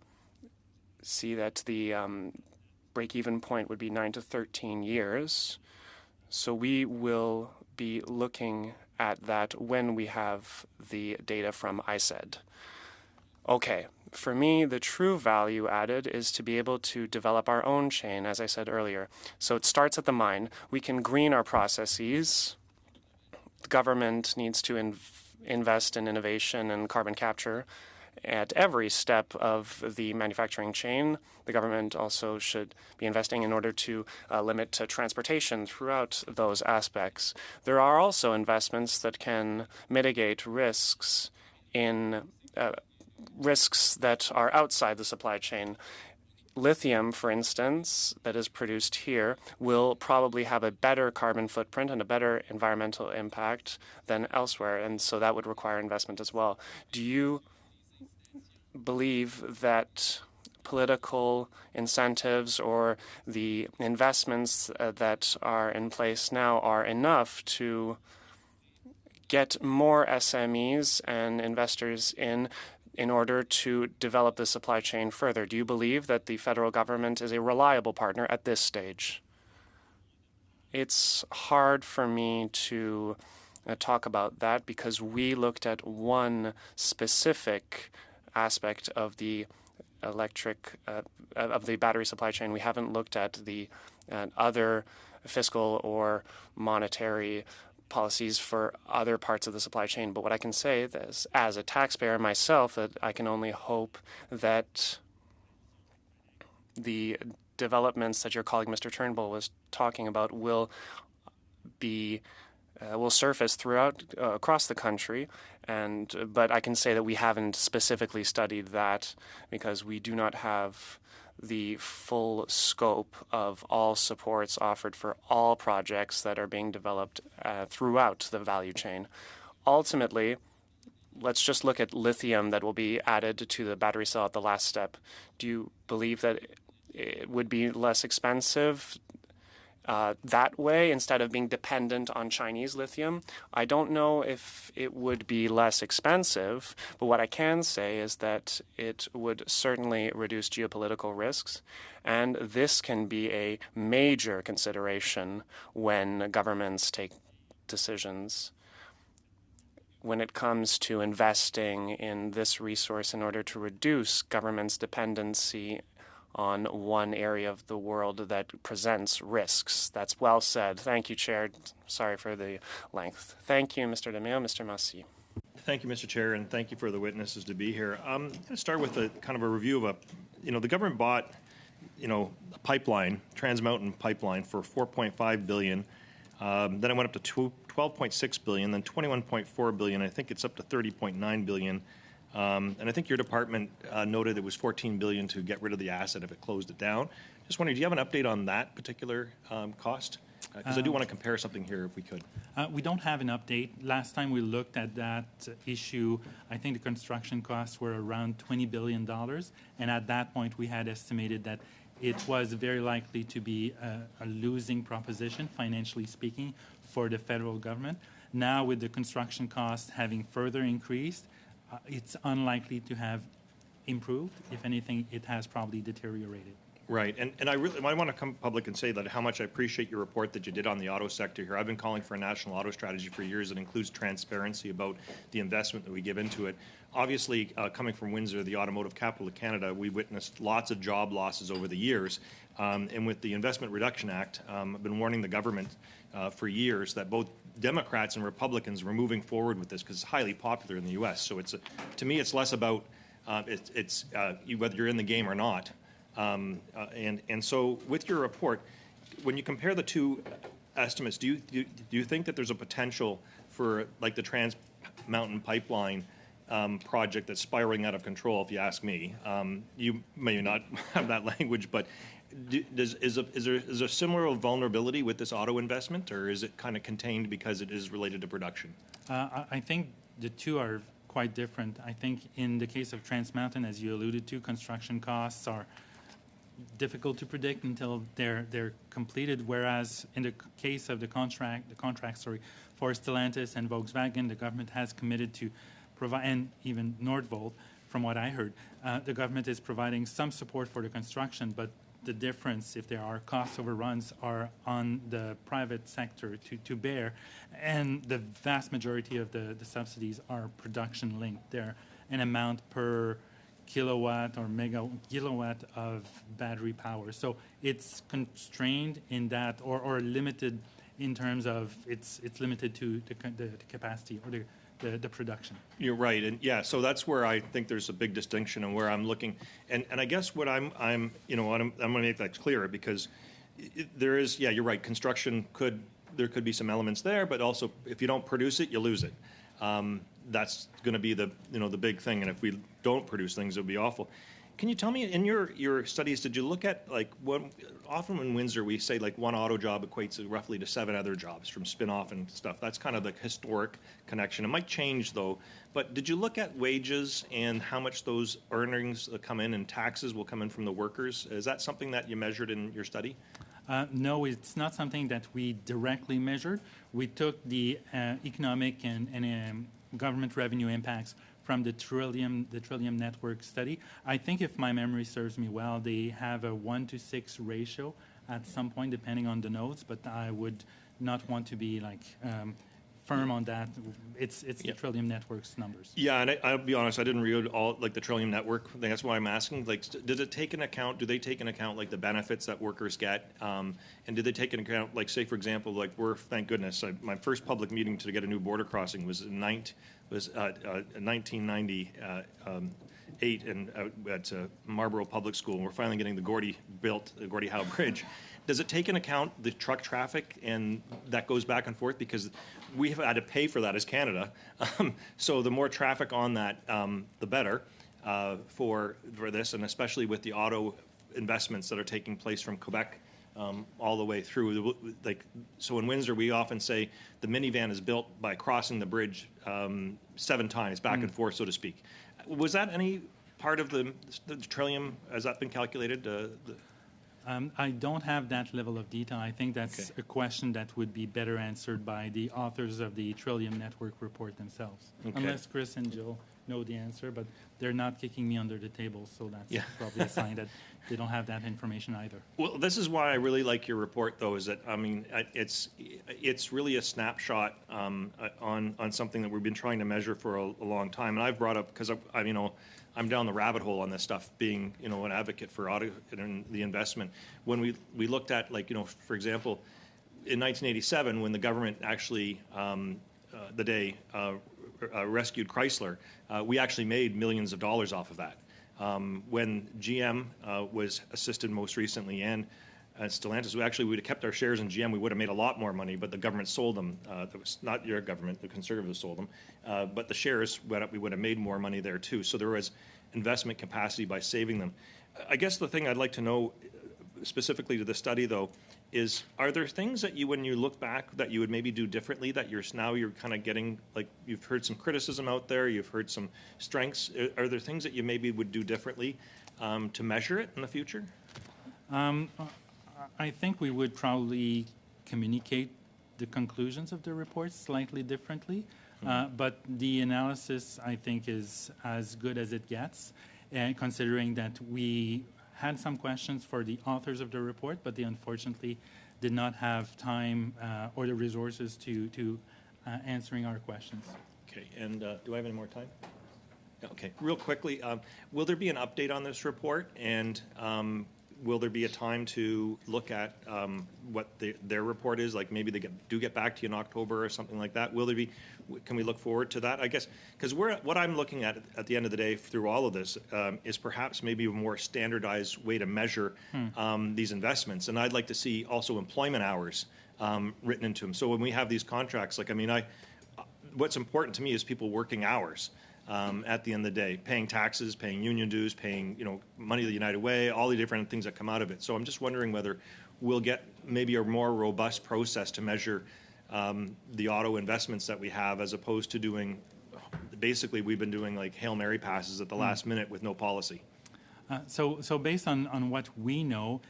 see that the break-even point would be 9 to 13 years. So we will be looking at that when we have the data from ISED. Okay, for me, the true value added is to be able to develop our own chain, as I said earlier. So it starts at the mine. We can green our processes. The government needs to invest in innovation and carbon capture at every step of the manufacturing chain. The government also should be investing in order to limit transportation throughout those aspects. There are also investments that can mitigate risks in risks that are outside the supply chain. Lithium, for instance, that is produced here will probably have a better carbon footprint and a better environmental impact than elsewhere, and so that would require investment as well. Do you believe that political incentives or the investments that are in place now are enough to get more SMEs and investors in order to develop the supply chain further? Do you believe that the federal government is a reliable partner at this stage? It's hard for me to talk about that because we looked at one specific aspect of the of the battery supply chain. We haven't looked at the other fiscal or monetary policies for other parts of the supply chain. But what I can say is, as a taxpayer myself, that I can only hope that the developments that your colleague Mr. Turnbull was talking about will surface throughout across the country, but I can say that we haven't specifically studied that because we do not have the full scope of all supports offered for all projects that are being developed throughout the value chain. Ultimately, let's just look at lithium that will be added to the battery cell at the last step. Do you believe that it would be less expensive that way instead of being dependent on Chinese lithium? I don't know if it would be less expensive, but what I can say is that it would certainly reduce geopolitical risks, and this can be a major consideration when governments take decisions when it comes to investing in this resource in order to reduce government's dependency on one area of the world that presents risks. That's well said. Thank you, Chair. Sorry for the length. Thank you, Mr. DeMeo. Mr. Massy. Thank you, Mr. Chair, and thank you for the witnesses to be here. I'm going to start with a kind of a review of the government bought, a pipeline, Trans Mountain pipeline for $4.5 billion. Then it went up to $12.6 billion, then $21.4 billion. I think it's up to $30.9 billion. And I think your department noted it was $14 billion to get rid of the asset if it closed it down. Just wondering, do you have an update on that particular cost? Because I do want to compare something here if we could. We don't have an update. Last time we looked at that issue, I think the construction costs were around $20 billion. And at that point, we had estimated that it was very likely to be a losing proposition, financially speaking, for the federal government. Now, with the construction costs having further increased, it's unlikely to have improved. If anything, it has probably deteriorated. Right, and I want to come public and say that how much I appreciate your report that you did on the auto sector here. I've been calling for a national auto strategy for years that includes transparency about the investment that we give into it. Obviously, coming from Windsor, the automotive capital of Canada, we witnessed lots of job losses over the years. And with the Investment Reduction Act, I've been warning the government for years that both Democrats and Republicans were moving forward with this because it's highly popular in the U.S. So to me, it's less about whether you're in the game or not. And so with your report, when you compare the two estimates, do you think that there's a potential for like the Trans Mountain Pipeline project that's spiraling out of control, if you ask me? You may not have that language, but is there similar vulnerability with this auto investment, or is it kind of contained because it is related to production? I think the two are quite different. I think in the case of Trans Mountain, as you alluded to, construction costs are difficult to predict until they're completed, whereas in the case of the contract for Stellantis and Volkswagen, the government has committed to provide, and even Nordvolt, from what I heard, the government is providing some support for the construction, but the difference, if there are cost overruns, are on the private sector to bear, and the vast majority of the subsidies are production linked. They're an amount per kilowatt or kilowatt of battery power. So it's constrained in that, or limited in terms of it's limited to the capacity or the production. You're right, and yeah, so that's where I think there's a big distinction and where I'm looking, and I guess what I'm going to make that clear because there is, yeah, you're right. Construction there could be some elements there, but also if you don't produce it, you lose it. That's going to be the big thing, and if we don't produce things, it would be awful. Can you tell me, in your studies, did you look at, like, often in Windsor we say like one auto job equates roughly to 7 other jobs from spin-off and stuff. That's kind of the historic connection. It might change though, but did you look at wages and how much those earnings come in and taxes will come in from the workers? Is that something that you measured in your study? No, it's not something that we directly measured. We took the economic and government revenue impacts from the Trillium Network study. I think if my memory serves me well, they have a 1-to-6 ratio at some point, depending on the nodes, but I would not want to be firm on that. It's the Trillium Network's numbers. Yeah, and I'll be honest, I didn't read all the Trillium Network thing. That's why I'm asking. Do they take into account the benefits that workers get, and do they take into account, say for example, thank goodness, my first public meeting to get a new border crossing was in 1998 at Marlborough Public School, and we're finally getting the Gordie Howe Bridge. Does it take into account the truck traffic and that goes back and forth? Because we have had to pay for that as Canada. So the more traffic on that, the better for this, and especially with the auto investments that are taking place from Quebec all the way through. So in Windsor, we often say the minivan is built by crossing the bridge 7 times back and forth, so to speak. Was that any part of the Trillium? Has that been calculated? I don't have that level of detail. I think that's a question that would be better answered by the authors of the Trillium Network report themselves. Okay. Unless Chris and Jill know the answer, but they're not kicking me under the table, so that's probably a sign that they don't have that information either. Well, this is why I really like your report, though, is that, it's really a snapshot on something that we've been trying to measure for a long time. And I've brought up, because I'm down the rabbit hole on this stuff, being an advocate for auto and the investment. When we looked at, for example, in 1987, when the government actually rescued Chrysler, we actually made millions of dollars off of that. When GM was assisted most recently and Stellantis, we would have kept our shares in GM. We would have made a lot more money, but the government sold them. That was not your government; the Conservatives sold them. But the shares went up. We would have made more money there too. So there was investment capacity by saving them. I guess the thing I'd like to know, specifically to the study, though, is are there things that when you look back, that you would maybe do differently? That you're kind of getting, you've heard some criticism out there, you've heard some strengths. Are there things that you maybe would do differently to measure it in the future? I think we would probably communicate the conclusions of the report slightly differently, but the analysis, I think, is as good as it gets, and considering that we had some questions for the authors of the report, but they unfortunately did not have time or the resources to answering our questions. Okay, and do I have any more time? Okay, real quickly, will there be an update on this report, and will there be a time to look at what their report is? Like maybe they get back to you in October or something like that. Can we look forward to that? I guess because what I'm looking at the end of the day through all of this is perhaps maybe a more standardized way to measure these investments. And I'd like to see also employment hours written into them. So when we have these contracts, what's important to me is people working hours. At the end of the day, paying taxes, paying union dues, paying money to the United Way, all the different things that come out of it. So I'm just wondering whether we'll get maybe a more robust process to measure the auto investments that we have, as opposed to doing, basically we've been doing Hail Mary passes at the last minute with no policy. So based on what we know,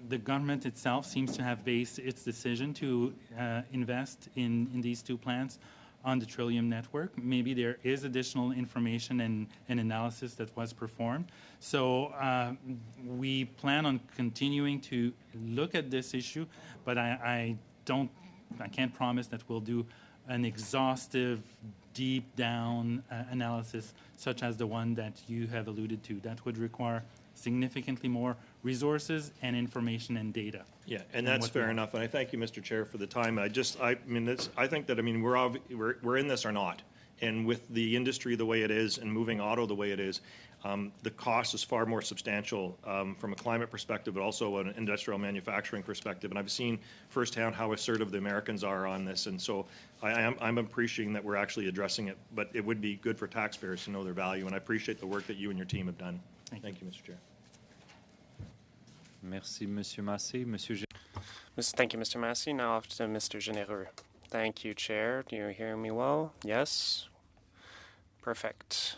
the government itself seems to have based its decision to invest in these 2 plants on the Trillium Network. Maybe there is additional information and analysis that was performed. So we plan on continuing to look at this issue, but I can't promise that we'll do an exhaustive, deep down analysis such as the one that you have alluded to. That would require significantly more resources and information and data. Yeah, and that's fair enough. And I thank you, Mr. Chair, for the time. I think that we're in this or not. And with the industry the way it is and moving auto the way it is, the cost is far more substantial from a climate perspective, but also an industrial manufacturing perspective. And I've seen firsthand how assertive the Americans are on this. And so I'm appreciating that we're actually addressing it. But it would be good for taxpayers to know their value. And I appreciate the work that you and your team have done. Thank you, Mr. Chair. Merci, Monsieur Massé. Monsieur Thank you, Mr. Massey. Now off to Mr. Généreux. Thank you, Chair. Do you hear me well? Yes? Perfect.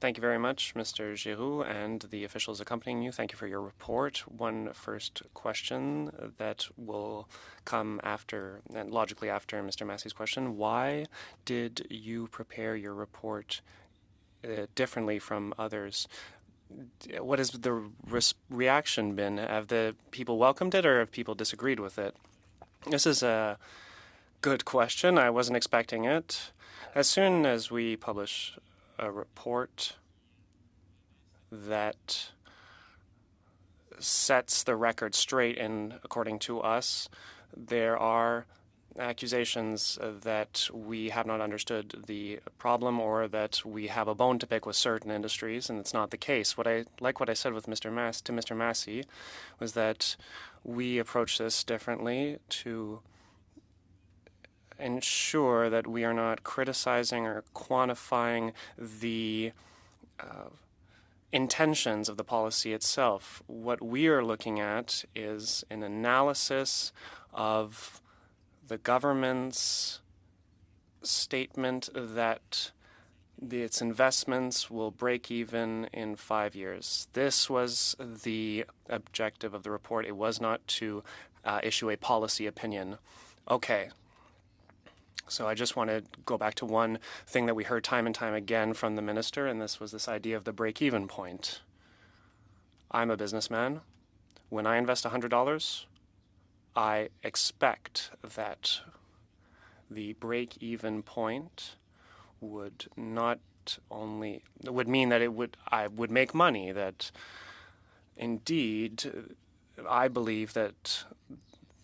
Thank you very much, Mr. Giroux, and the officials accompanying you. Thank you for your report. One first question that will come after, and logically after Mr. Massey's question. Why did you prepare your report differently from others. What has the reaction been? Have the people welcomed it or have people disagreed with it? This is a good question. I wasn't expecting it. As soon as we publish a report that sets the record straight, and according to us, there are accusations that we have not understood the problem or that we have a bone to pick with certain industries, and it's not the case. What I said with Mr. Massey was that we approach this differently to ensure that we are not criticizing or quantifying the intentions of the policy itself. What we are looking at is an analysis of the government's statement that its investments will break even in 5 years. This was the objective of the report. It was not to issue a policy opinion. Okay. So I just want to go back to one thing that we heard time and time again from the minister, and this was this idea of the break-even point. I'm a businessman. When I invest $100, I expect that the break-even point would not only would mean that I would make money. That indeed, I believe that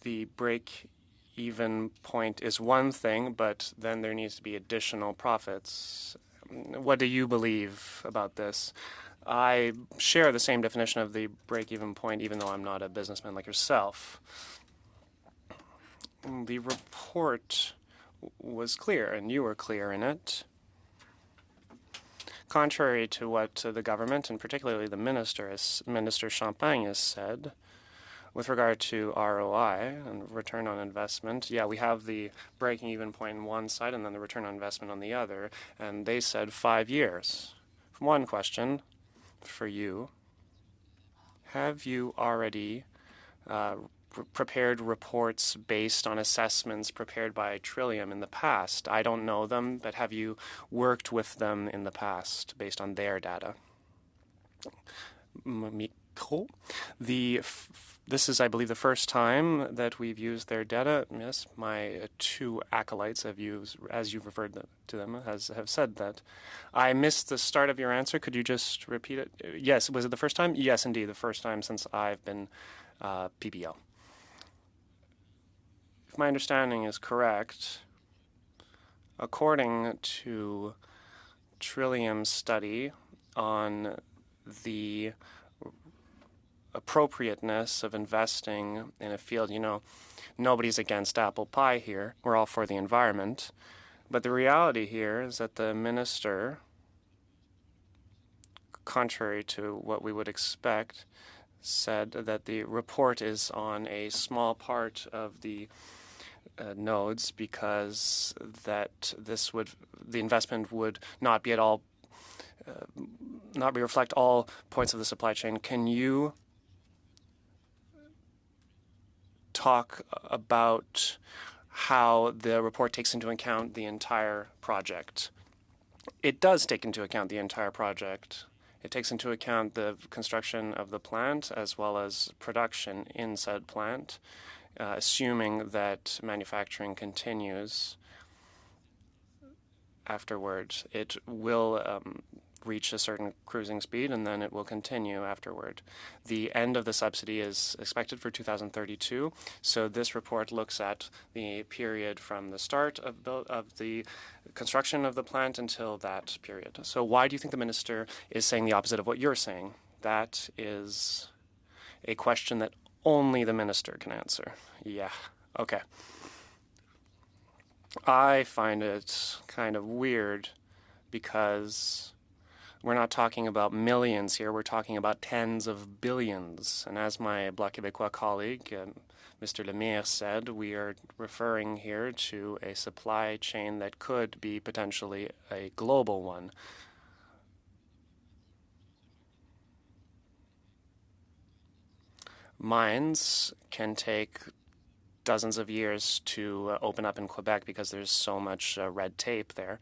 the break-even point is one thing, but then there needs to be additional profits. What do you believe about this? I share the same definition of the break-even point, even though I'm not a businessman like yourself. The report was clear, and you were clear in it. Contrary to what the government, and particularly the Minister Champagne has said, with regard to ROI and return on investment, yeah, we have the breaking even point on one side and then the return on investment on the other, and they said 5 years. One question for you. Have you already prepared reports based on assessments prepared by Trillium in the past? I don't know them, but have you worked with them in the past based on their data? This is, I believe, the first time that we've used their data. Yes, my two acolytes have used, as you've referred to them, have said that. I missed the start of your answer. Could you just repeat it? Yes, was it the first time? Yes, indeed, the first time since I've been PBL. If my understanding is correct, according to Trillium's study on the appropriateness of investing in a field, nobody's against apple pie here. We're all for the environment. But the reality here is that the minister, contrary to what we would expect, said that the report is on a small part of the nodes because that the investment would not be at all, reflect all points of the supply chain. Can you talk about how the report takes into account the entire project? It does take into account the entire project. It takes into account the construction of the plant as well as production in said plant, assuming that manufacturing continues afterwards. It will reach a certain cruising speed, and then it will continue afterward. The end of the subsidy is expected for 2032, so this report looks at the period from the start of the construction of the plant until that period. So why do you think the minister is saying the opposite of what you're saying? That is a question that only the minister can answer. Yeah, okay. I find it kind of weird because we're not talking about millions here, we're talking about tens of billions. And as my Bloc Québécois colleague, Mr. Lemire, said, we are referring here to a supply chain that could be potentially a global one. Mines can take dozens of years to open up in Quebec because there's so much red tape there.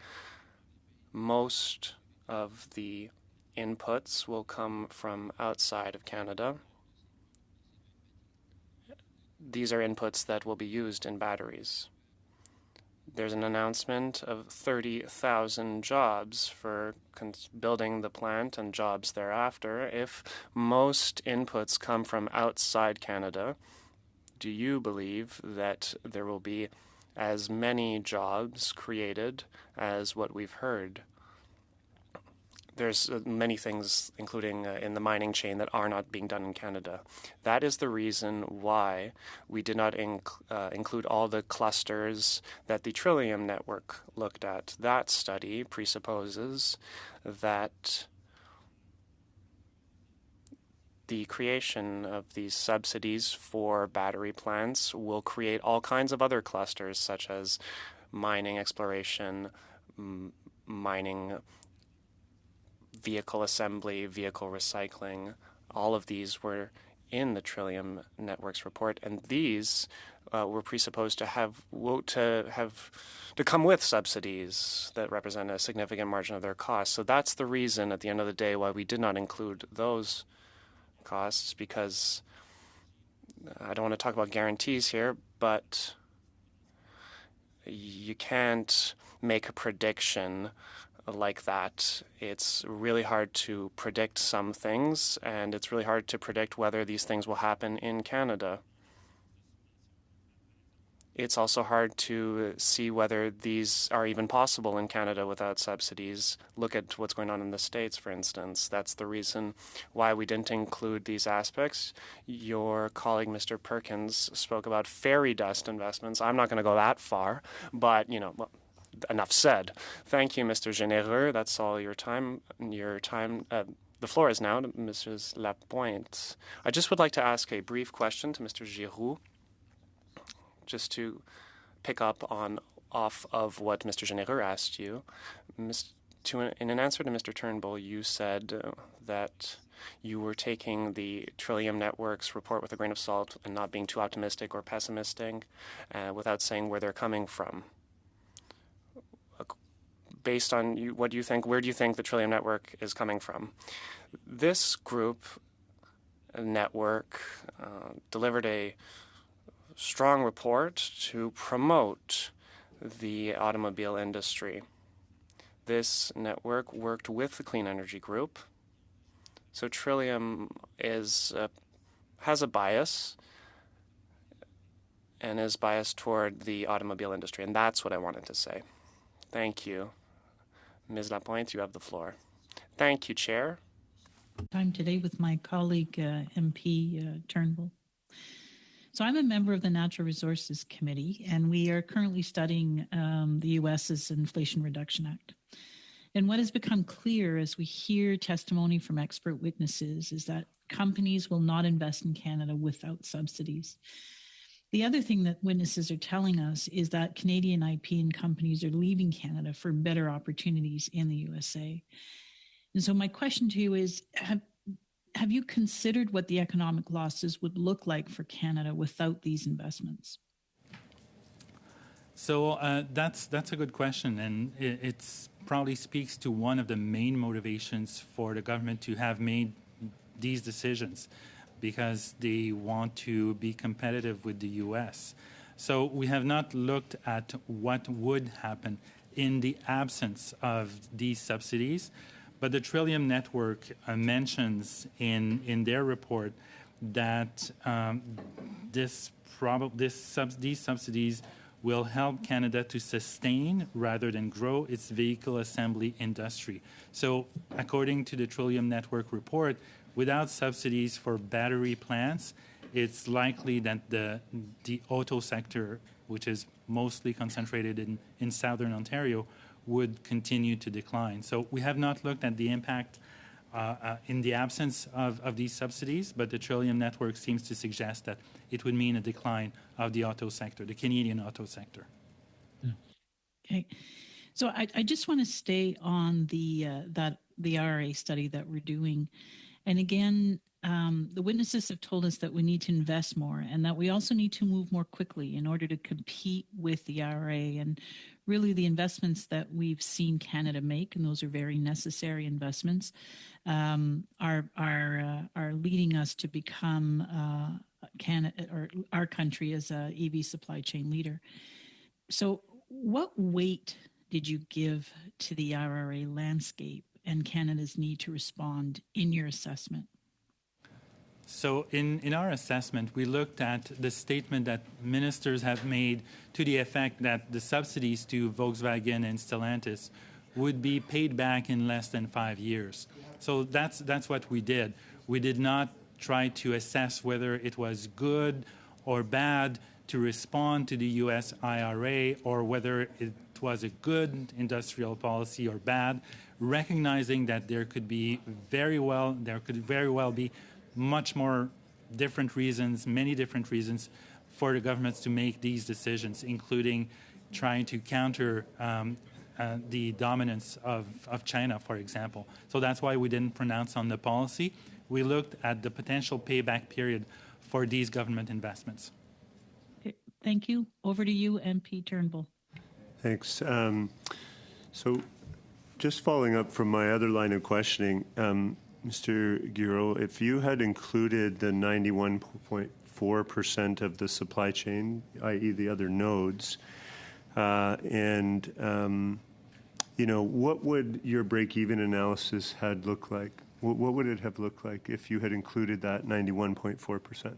Most of the inputs will come from outside of Canada. These are inputs that will be used in batteries. There's an announcement of 30,000 jobs for building the plant and jobs thereafter. If most inputs come from outside Canada, do you believe that there will be as many jobs created as what we've heard? There's many things, including in the mining chain, that are not being done in Canada. That is the reason why we did not include all the clusters that the Trillium Network looked at. That study presupposes that the creation of these subsidies for battery plants will create all kinds of other clusters, such as mining exploration, mining vehicle assembly, vehicle recycling. All of these were in the Trillium Network's report, and these were presupposed to come with subsidies that represent a significant margin of their costs. So that's the reason, at the end of the day, why we did not include those costs, because I don't want to talk about guarantees here, but you can't make a prediction like that. It's really hard to predict some things, and it's really hard to predict whether these things will happen in Canada. It's also hard to see whether these are even possible in Canada without subsidies. Look at what's going on in the States, for instance. That's the reason why we didn't include these aspects. Your colleague, Mr. Perkins, spoke about fairy dust investments. I'm not going to go that far, but, well, enough said. Thank you, Mr. Généreux. That's all your time. The floor is now to Mrs. Lapointe. I just would like to ask a brief question to Mr. Giroux, just to pick up off of what Mr. Généreux asked you. In an answer to Mr. Turnbull, you said that you were taking the Trillium Network's report with a grain of salt and not being too optimistic or pessimistic, without saying where they're coming from. Based on what do you think, where do you think the Trillium Network is coming from? This group network delivered a strong report to promote the automobile industry. This network worked with the Clean Energy Group. So Trillium has a bias and is biased toward the automobile industry, and that's what I wanted to say. Thank you. Ms. Lapointe, you have the floor. Thank you, Chair. Time today with my colleague, MP Turnbull. So I'm a member of the Natural Resources Committee, and we are currently studying the U.S.'s Inflation Reduction Act. And what has become clear as we hear testimony from expert witnesses is that companies will not invest in Canada without subsidies. The other thing that witnesses are telling us is that Canadian IP and companies are leaving Canada for better opportunities in the USA. And so my question to you is, have you considered what the economic losses would look like for Canada without these investments? So that's a good question, and it probably speaks to one of the main motivations for the government to have made these decisions, because they want to be competitive with the U.S. So we have not looked at what would happen in the absence of these subsidies, but the Trillium Network mentions in their report that these subsidies will help Canada to sustain rather than grow its vehicle assembly industry. So according to the Trillium Network report, without subsidies for battery plants, it's likely that the auto sector, which is mostly concentrated in southern Ontario, would continue to decline. So we have not looked at the impact in the absence of these subsidies, but the Trillium Network seems to suggest that it would mean a decline of the auto sector, the Canadian auto sector. Okay. So I just want to stay on the IRA study that we're doing. And again, the witnesses have told us that we need to invest more and that we also need to move more quickly in order to compete with the IRA. And really, the investments that we've seen Canada make, and those are very necessary investments, are leading us to become Canada, or our country, as a EV supply chain leader. So, what weight did you give to the IRA landscape and Canada's need to respond in your assessment? So in our assessment, we looked at the statement that ministers have made to the effect that the subsidies to Volkswagen and Stellantis would be paid back in less than 5 years. So that's what we did. We did not try to assess whether it was good or bad to respond to the U.S. IRA, or whether it was a good industrial policy or bad, recognizing that there could very well be much more different reasons, many different reasons for the governments to make these decisions, including trying to counter the dominance of China, for example. So that's why we didn't pronounce on the policy. We looked at the potential payback period for these government investments. Okay, thank you. Over to you, MP Turnbull. Thanks. So just following up from my other line of questioning, Mr. Guiraud, if you had included the 91.4% of the supply chain, i.e. the other nodes, what would your break-even analysis had looked like? What would it have looked like if you had included that 91.4%?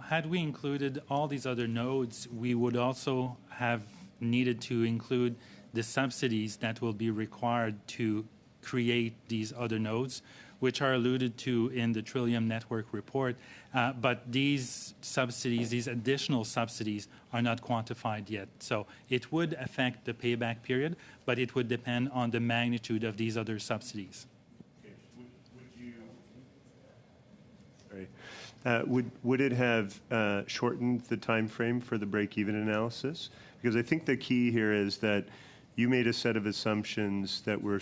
Had we included all these other nodes, we would also have needed to include the subsidies that will be required to create these other nodes, which are alluded to in the Trillium Network report. But these subsidies, these additional subsidies, are not quantified yet. So it would affect the payback period, but it would depend on the magnitude of these other subsidies. Would it have shortened the time frame for the break-even analysis? Because I think the key here is that you made a set of assumptions that were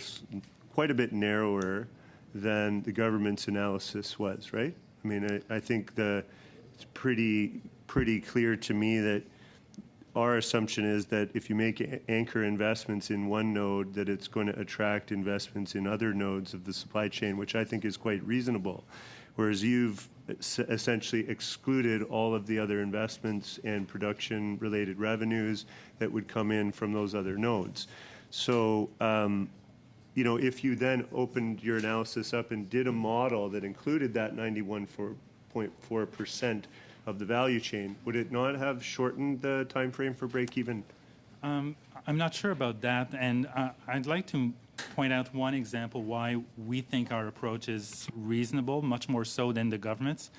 quite a bit narrower than the government's analysis was, right? I mean, I think it's pretty clear to me that our assumption is that if you make anchor investments in one node, that it's going to attract investments in other nodes of the supply chain, which I think is quite reasonable. Whereas you've essentially excluded all of the other investments and production-related revenues that would come in from those other nodes. So, if you then opened your analysis up and did a model that included that 91.4% of the value chain, would it not have shortened the time frame for break-even? I'm not sure about that, and I'd like to point out one example why we think our approach is reasonable, much more so than the government's.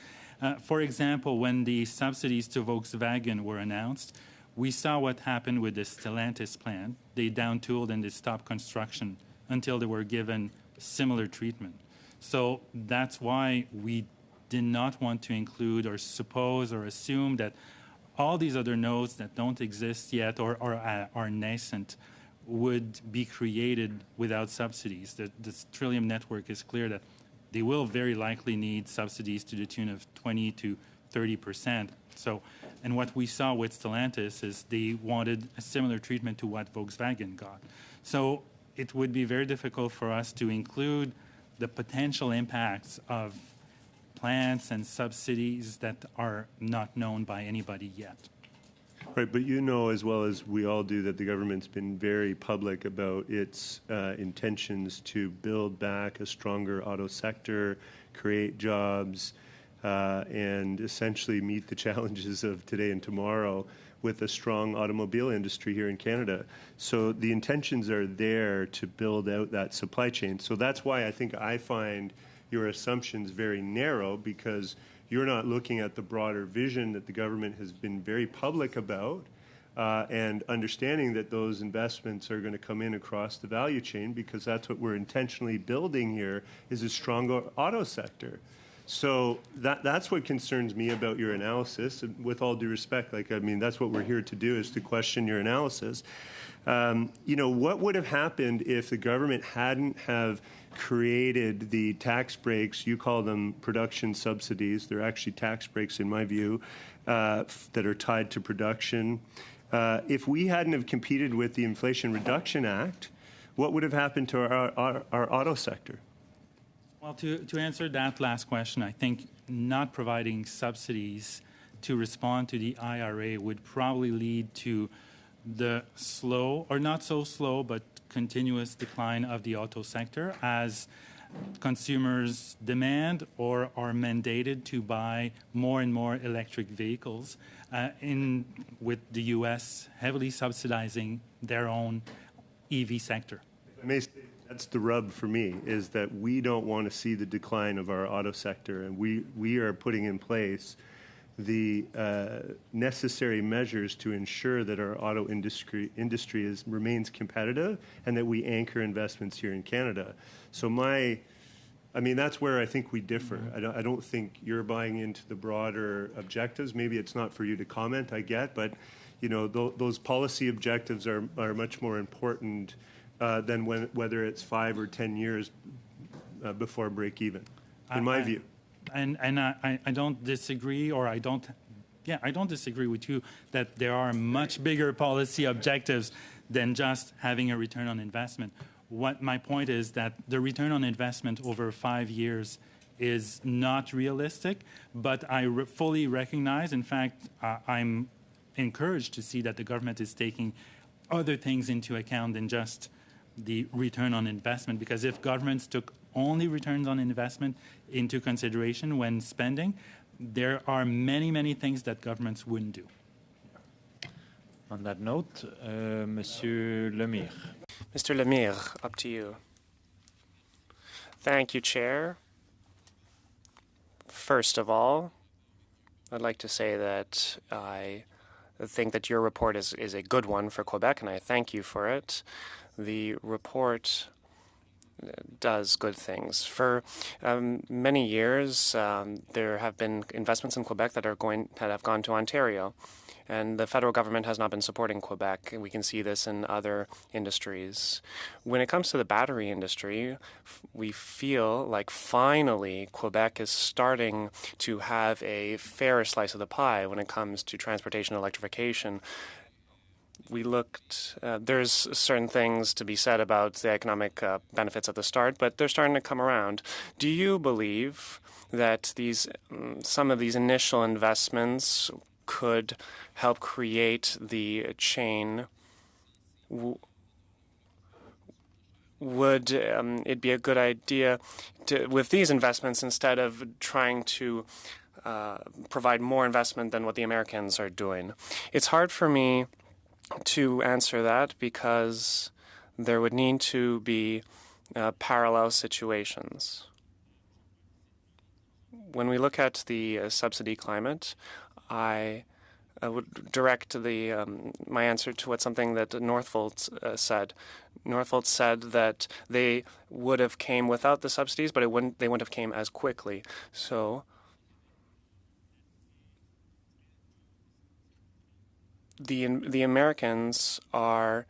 For example, when the subsidies to Volkswagen were announced, we saw what happened with the Stellantis plant. They down-tooled and they stopped construction until they were given similar treatment. So that's why we did not want to include or suppose or assume that all these other nodes that don't exist yet or are nascent would be created without subsidies. The Trillium Network is clear that they will very likely need subsidies to the tune of 20 to 30%. So, and what we saw with Stellantis is they wanted a similar treatment to what Volkswagen got. So it would be very difficult for us to include the potential impacts of plants and subsidies that are not known by anybody yet. Right, but you know as well as we all do that the government's been very public about its intentions to build back a stronger auto sector, create jobs, and essentially meet the challenges of today and tomorrow with a strong automobile industry here in Canada. So the intentions are there to build out that supply chain. So that's why I find your assumptions very narrow, because you're not looking at the broader vision that the government has been very public about, and understanding that those investments are going to come in across the value chain, because that's what we're intentionally building here, is a stronger auto sector. So that's what concerns me about your analysis. And with all due respect, that's what we're here to do, is to question your analysis. What would have happened if the government hadn't have created the tax breaks? You call them production subsidies. They're actually tax breaks, in my view, that are tied to production. If we hadn't have competed with the Inflation Reduction Act, what would have happened to our auto sector? Well, to answer that last question, I think not providing subsidies to respond to the IRA would probably lead to the slow, or not so slow, but continuous decline of the auto sector as consumers demand or are mandated to buy more and more electric vehicles, with the U.S. heavily subsidizing their own EV sector. If I may say, that's the rub for me, is that we don't want to see the decline of our auto sector, and we are putting in place the necessary measures to ensure that our auto industry remains competitive and that we anchor investments here in Canada. So that's where I think we differ. I don't think you're buying into the broader objectives. Maybe it's not for you to comment, I get, but those policy objectives are much more important than whether it's 5 or 10 years before break even, in my view. And I don't disagree, or I don't disagree with you that there are much bigger policy objectives than just having a return on investment. What my point is that the return on investment over 5 years is not realistic, but I fully recognize, in fact, I'm encouraged to see that the government is taking other things into account than just the return on investment, because if governments took only returns on investment into consideration when spending, there are many, many things that governments wouldn't do. On that note, Monsieur Lemire. Mr. Lemire, up to you. Thank you, Chair. First of all, I'd like to say that I think that your report is a good one for Quebec, and I thank you for it. The report does good things. For many years, there have been investments in Quebec that have gone to Ontario, and the federal government has not been supporting Quebec. We can see this in other industries. When it comes to the battery industry, we feel like finally Quebec is starting to have a fairer slice of the pie when it comes to transportation electrification. We looked, there's certain things to be said about the economic benefits at the start, but they're starting to come around. Do you believe that some of these initial investments could help create the chain? Would it be a good idea with these investments, instead of trying to provide more investment than what the Americans are doing? It's hard for me to answer that because there would need to be parallel situations. When we look at the subsidy climate, I would direct my answer to something that Northvolt said. Northvolt said that they would have came without the subsidies, but they wouldn't have came as quickly. So the Americans are,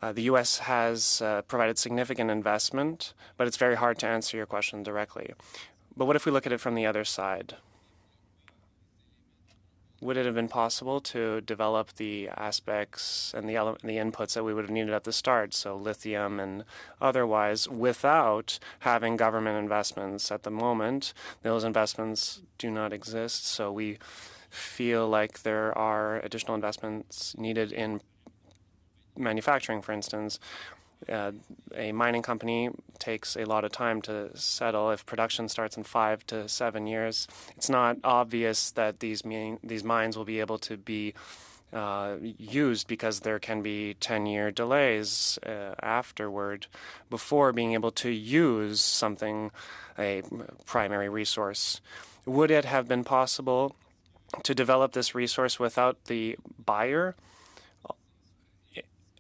the U.S. has provided significant investment, but it's very hard to answer your question directly. But what if we look at it from the other side? Would it have been possible to develop the aspects and the inputs that we would have needed at the start, so lithium and otherwise, without having government investments? At the moment, those investments do not exist, so we feel like there are additional investments needed in manufacturing, for instance. A mining company takes a lot of time to settle. If production starts in 5 to 7 years, it's not obvious that these mines will be able to be used, because there can be 10-year delays afterward before being able to use a primary resource. Would it have been possible to develop this resource without the buyer?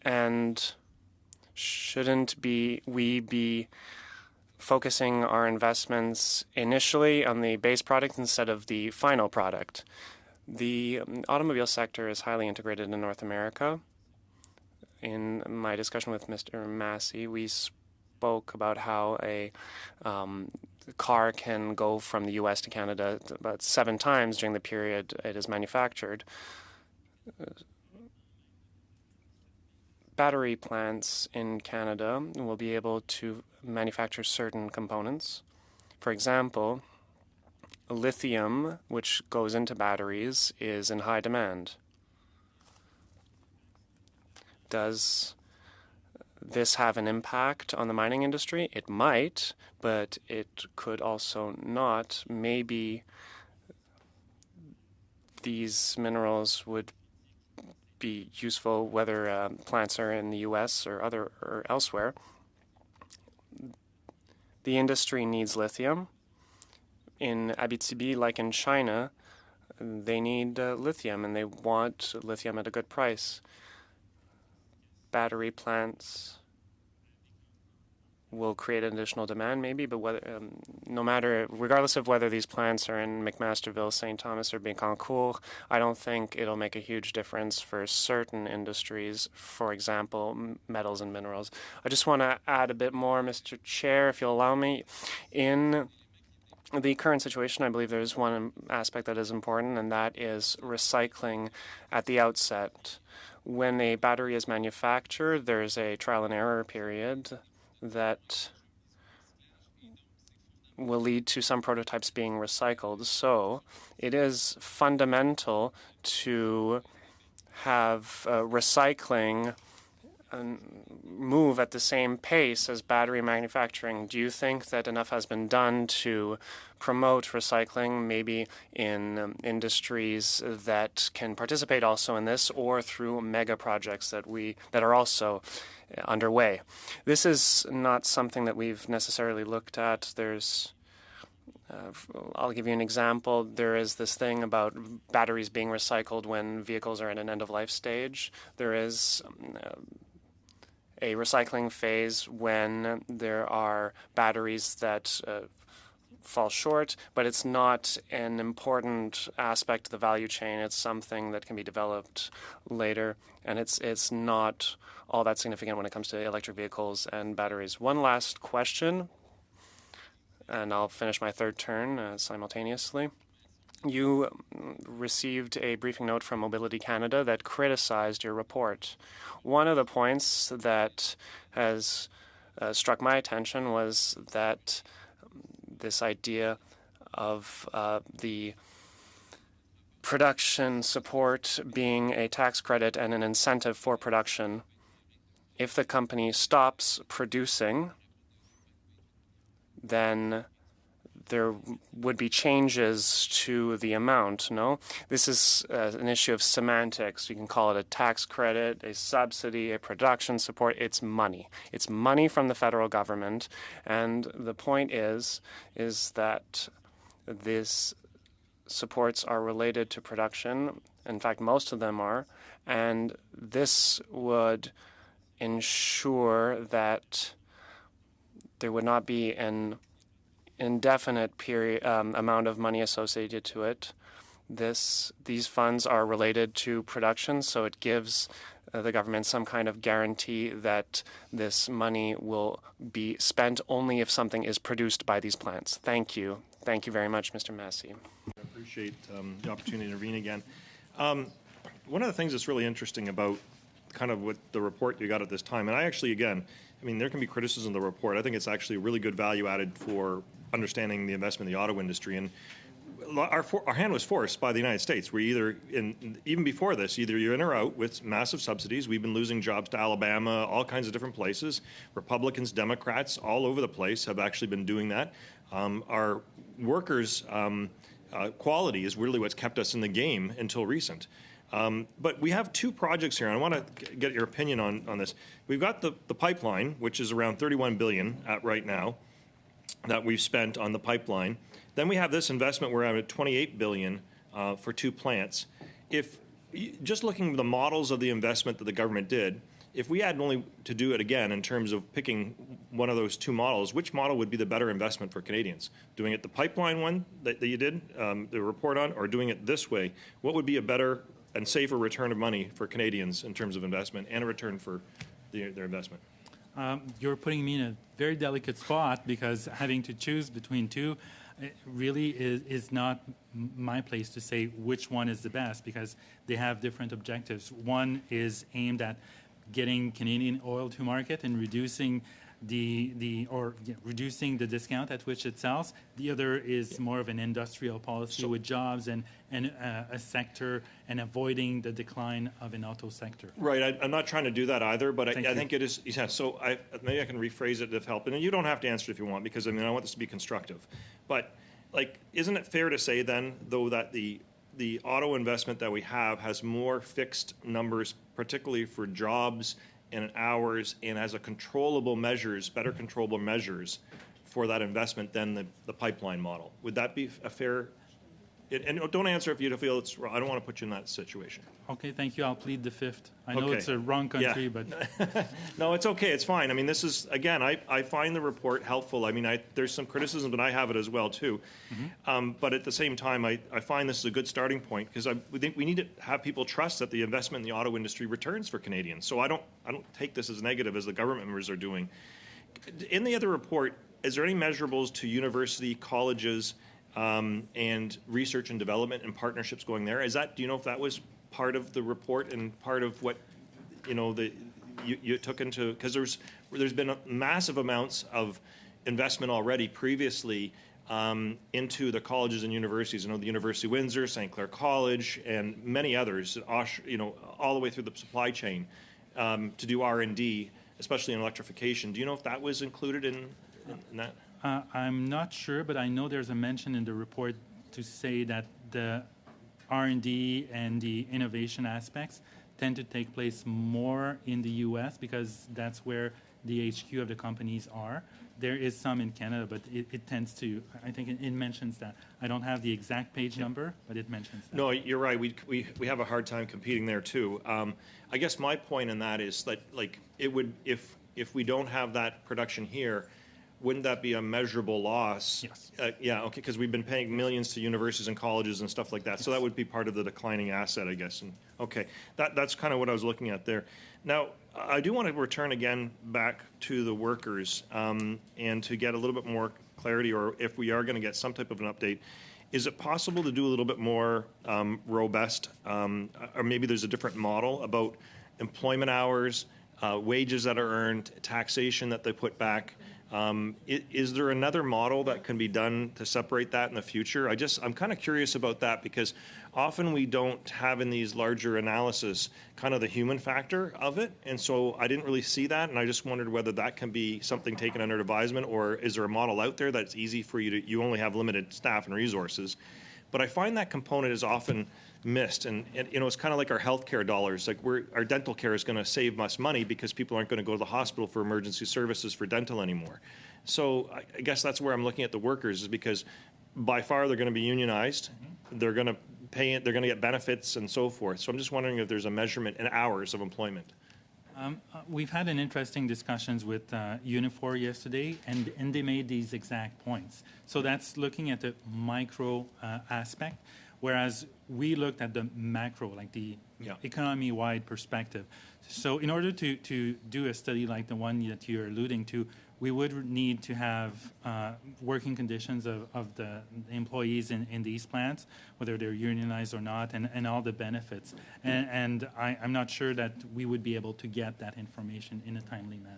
And shouldn't we be focusing our investments initially on the base product instead of the final product. The automobile sector is highly integrated in North America. In my discussion with Mr. Massey, we spoke about how a car can go from the U.S. to Canada about 7 times during the period it is manufactured. Battery plants in Canada will be able to manufacture certain components. For example, lithium, which goes into batteries, is in high demand. Does this have an impact on the mining industry? It might, but it could also not. Maybe these minerals would be useful whether plants are in the U.S. or elsewhere. The industry needs lithium. In Abitibi, like in China, they need lithium, and they want lithium at a good price. Battery plants will create additional demand, maybe, but whether, regardless of whether these plants are in McMasterville, St. Thomas, or Bécancour, I don't think it'll make a huge difference for certain industries, for example, metals and minerals. I just want to add a bit more, Mr. Chair, if you'll allow me. In the current situation, I believe there's one aspect that is important, and that is recycling at the outset. When a battery is manufactured, there's a trial and error period that will lead to some prototypes being recycled. So it is fundamental to have recycling move at the same pace as battery manufacturing. Do you think that enough has been done to promote recycling, maybe in industries that can participate also in this, or through mega projects that are also underway? This is not something that we've necessarily looked at. I'll give you an example. There is this thing about batteries being recycled when vehicles are in an end-of-life stage. There is a recycling phase when there are batteries that fall short, but it's not an important aspect of the value chain. It's something that can be developed later, and it's not all that significant when it comes to electric vehicles and batteries. One last question, and I'll finish my third turn simultaneously. You received a briefing note from Mobility Canada that criticized your report. One of the points that has struck my attention was that this idea of the production support being a tax credit and an incentive for production. If the company stops producing, then there would be changes to the amount, no? This is an issue of semantics. You can call it a tax credit, a subsidy, a production support. It's money. It's money from the federal government. And the point is that these supports are related to production. In fact, most of them are. And this would ensure that there would not be an indefinite period amount of money associated to it. These funds are related to production, so it gives the government some kind of guarantee that this money will be spent only if something is produced by these plants. Thank you. Thank you very much, Mr. Massey. I appreciate the opportunity to intervene again. One of the things that's really interesting about kind of what the report you got at this time, and I actually, again, I mean, there can be criticism of the report. I think it's actually really good value added for understanding the investment in the auto industry. And our hand was forced by the United States. We even before this, either you're in or out with massive subsidies. We've been losing jobs to Alabama, all kinds of different places. Republicans, Democrats, all over the place have actually been doing that. Our workers' quality is really what's kept us in the game until recent. But we have 2 projects here, and I want to get your opinion on this. We've got the pipeline, which is around $31 billion right now that we've spent on the pipeline. Then we have this investment where I'm at $28 billion for 2 plants. If just looking at the models of the investment that the government did, if we had only to do it again in terms of picking one of those two models, which model would be the better investment for Canadians? Doing it the pipeline one that you did the report on, or doing it this way? What would be a better and safer return of money for Canadians in terms of investment and a return for their investment? You're putting me in a very delicate spot, because having to choose between two really is not my place to say which one is the best, because they have different objectives. One is aimed at getting Canadian oil to market and reducing reducing the discount at which it sells. The other is more of an industrial policy with jobs and a sector, and avoiding the decline of an auto sector. Right. I'm not trying to do that either, but I think it is. Yeah. So maybe I can rephrase it if help. And you don't have to answer it if you want, because I want this to be constructive. But isn't it fair to say then, though, that the auto investment that we have has more fixed numbers, particularly for jobs and hours, and has better controllable measures for that investment than the pipeline model? Would that be a fair? And don't answer if you feel it's wrong. I don't want to put you in that situation. Okay, thank you. I'll plead the fifth. I know it's a wrong country, but... No, it's okay. It's fine. This is, again, I find the report helpful. There's some criticism, but I have it as well, too. Mm-hmm. But at the same time, I find this is a good starting point, because we think we need to have people trust that the investment in the auto industry returns for Canadians. So I don't take this as negative as the government members are doing. In the other report, is there any measurables to university, colleges, and research and development and partnerships going there? Do you know if that was part of the report and part of what you took into, because there's been massive amounts of investment already previously into the colleges and universities. The University of Windsor, St. Clair College, and many others, all the way through the supply chain to do R&D, especially in electrification. Do you know if that was included in that? I'm not sure, but I know there's a mention in the report to say that the R&D and the innovation aspects tend to take place more in the U.S., because that's where the HQ of the companies are. There is some in Canada, but it tends to, I think it mentions that. I don't have the exact page number, but it mentions that. No, you're right. We have a hard time competing there, too. I guess my point in that is that, it would, if we don't have that production here, wouldn't that be a measurable loss? Yes. Yeah, okay, because we've been paying millions to universities and colleges and stuff like that. Yes. So that would be part of the declining asset, I guess. And okay, that's kind of what I was looking at there. Now, I do want to return again back to the workers and to get a little bit more clarity, or if we are going to get some type of an update. Is it possible to do a little bit more robust, or maybe there's a different model about employment hours, wages that are earned, taxation that they put back? Is there another model that can be done to separate that in the future? I'm kind of curious about that, because often we don't have in these larger analysis kind of the human factor of it, and so I didn't really see that, and I just wondered whether that can be something taken under advisement, or is there a model out there that's easy for you only have limited staff and resources. But I find that component is often missed, and it's kind of like our healthcare dollars. Our dental care is going to save us money because people aren't going to go to the hospital for emergency services for dental anymore. So I guess that's where I'm looking at the workers, is because by far they're going to be unionized, they're going to pay it, they're going to get benefits and so forth. So I'm just wondering if there's a measurement in hours of employment. We've had an interesting discussions with Unifor yesterday, and they made these exact points. So that's looking at the micro aspect, whereas we looked at the macro, like the economy-wide perspective. So in order to do a study like the one that you're alluding to, we would need to have working conditions of the employees in these plants, whether they're unionized or not, and all the benefits. And I'm not sure that we would be able to get that information in a timely manner.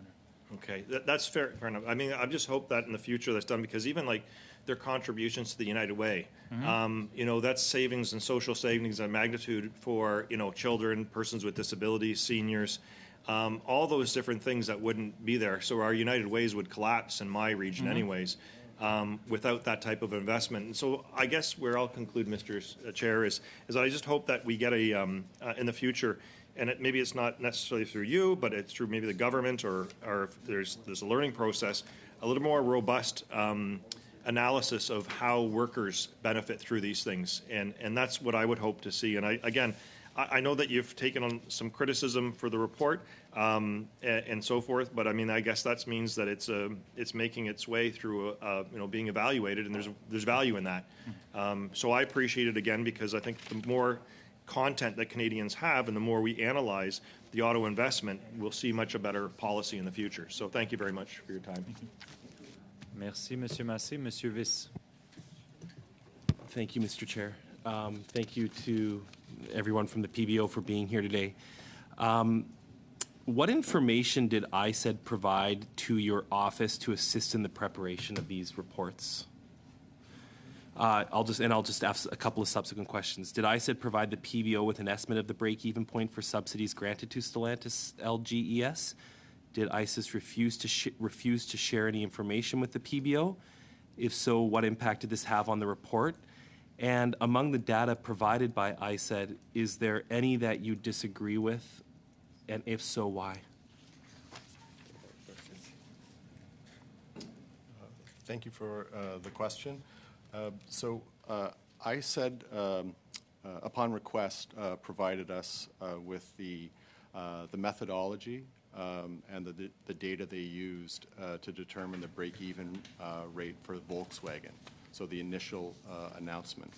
Okay, that's fair enough. I just hope that in the future that's done, because even their contributions to the United Way, that's savings and social savings and magnitude for children, persons with disabilities, seniors. All those different things that wouldn't be there. So our United Ways would collapse in my region anyways without that type of investment. And so I guess where I'll conclude, Mr. Chair, is I just hope that we get in the future, and maybe it's not necessarily through you, but it's through maybe the government, or if there's a learning process, a little more robust analysis of how workers benefit through these things. And that's what I would hope to see. And I know that you've taken on some criticism for the report and so forth, but I mean, I guess that means that it's making its way through, being evaluated, and there's value in that. So I appreciate it again, because I think the more content that Canadians have and the more we analyze the auto investment, we'll see much a better policy in the future. So thank you very much for your time. Merci, Monsieur Massé. Monsieur Viss. Thank you, Mr. Chair. Thank you to everyone from the PBO for being here today. What information did ISED provide to your office to assist in the preparation of these reports? I'll just ask a couple of subsequent questions. Did ISED provide the PBO with an estimate of the break-even point for subsidies granted to Stellantis LGES? Did ISIS refuse to share any information with the PBO? If so, what impact did this have on the report? And among the data provided by ISED, is there any that you disagree with? And if so, why? Thank you for the question. ISED, upon request, provided us with the methodology and the data they used to determine the break-even rate for Volkswagen, so the initial announcement.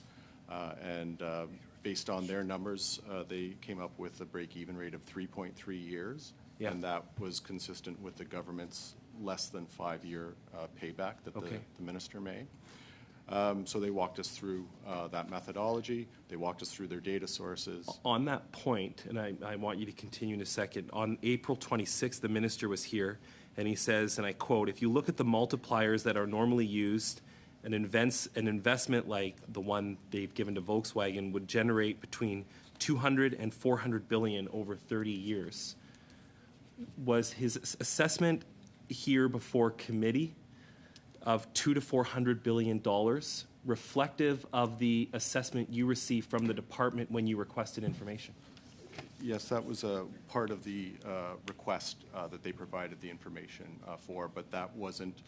Based on their numbers, they came up with a break-even rate of 3.3 years, and that was consistent with the government's less than 5-year payback that the minister made. So they walked us through that methodology. They walked us through their data sources. On that point, and I want you to continue in a second, on April 26th, the minister was here, and he says, and I quote, "If you look at the multipliers that are normally used, an investment like the one they've given to Volkswagen would generate between 200 and 400 billion over 30 years." Was his assessment here before committee of $200 to $400 billion reflective of the assessment you received from the department when you requested information? Yes, that was a part of the request that they provided the information for, but that wasn't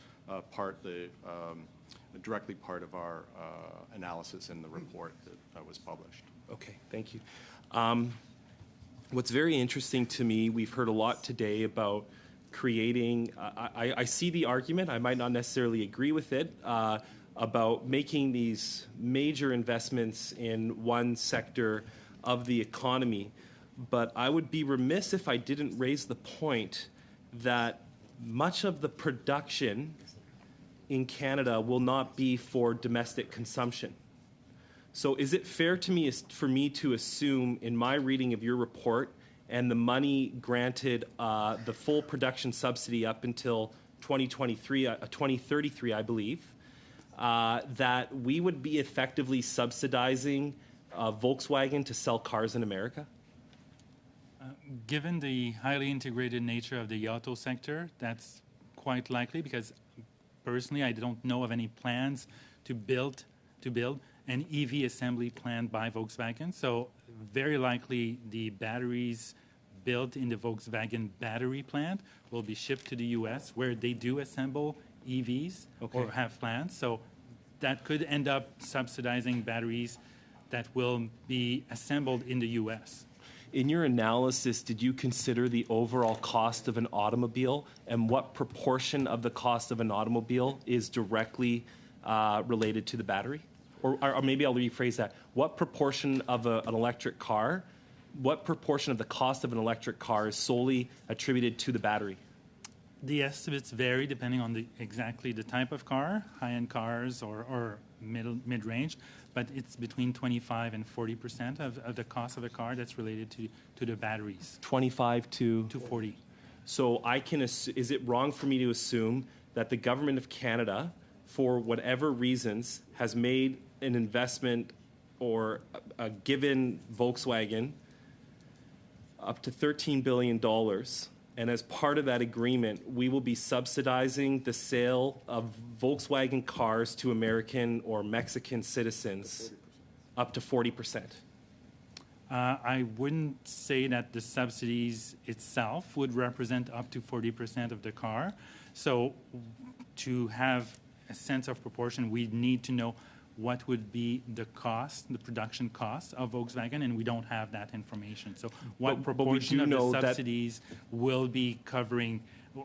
directly part of our analysis in the report that was published. Okay, thank you. What's very interesting to me, we've heard a lot today about creating, I see the argument, I might not necessarily agree with it, about making these major investments in one sector of the economy. But I would be remiss if I didn't raise the point that much of the production in Canada will not be for domestic consumption. So is it fair to me for me to assume in my reading of your report and the money granted, the full production subsidy up until 2033, I believe, that we would be effectively subsidizing Volkswagen to sell cars in America? Given the highly integrated nature of the auto sector, that's quite likely, because personally I don't know of any plans to build an EV assembly plant by Volkswagen. So very likely the batteries built in the Volkswagen battery plant will be shipped to the US, where they do assemble EVs or have plants. So that could end up subsidizing batteries that will be assembled in the US. In your analysis, did you consider the overall cost of an automobile, and what proportion of the cost of an automobile is directly related to the battery? Or maybe I'll rephrase that. What proportion of an electric car, what proportion of the cost of an electric car is solely attributed to the battery? The estimates vary depending on exactly the type of car, high-end cars or mid-range, but it's between 25 and 40% of the cost of a car that's related to the batteries. 25 to 40. So is it wrong for me to assume that the government of Canada, for whatever reasons, has made an investment or given Volkswagen up to $13 billion, and as part of that agreement, we will be subsidizing the sale of Volkswagen cars to American or Mexican citizens up to 40%? I wouldn't say that the subsidies itself would represent up to 40% of the car. So to have a sense of proportion, we need to know what would be the cost, the production cost of Volkswagen, and we don't have that information. So what proportion of the subsidies will be covering,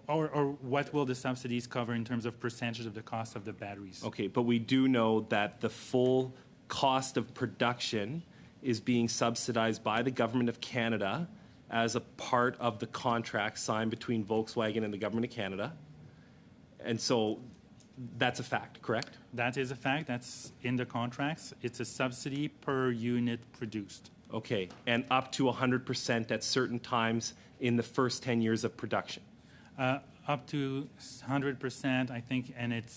or what will the subsidies cover in terms of percentage of the cost of the batteries? Okay, but we do know that the full cost of production is being subsidized by the Government of Canada as a part of the contract signed between Volkswagen and the Government of Canada. And so that's a fact, correct? That is a fact. That's in the contracts. It's a subsidy per unit produced. Okay, and up to 100% at certain times in the first 10 years of production. Up to 100%, I think, and it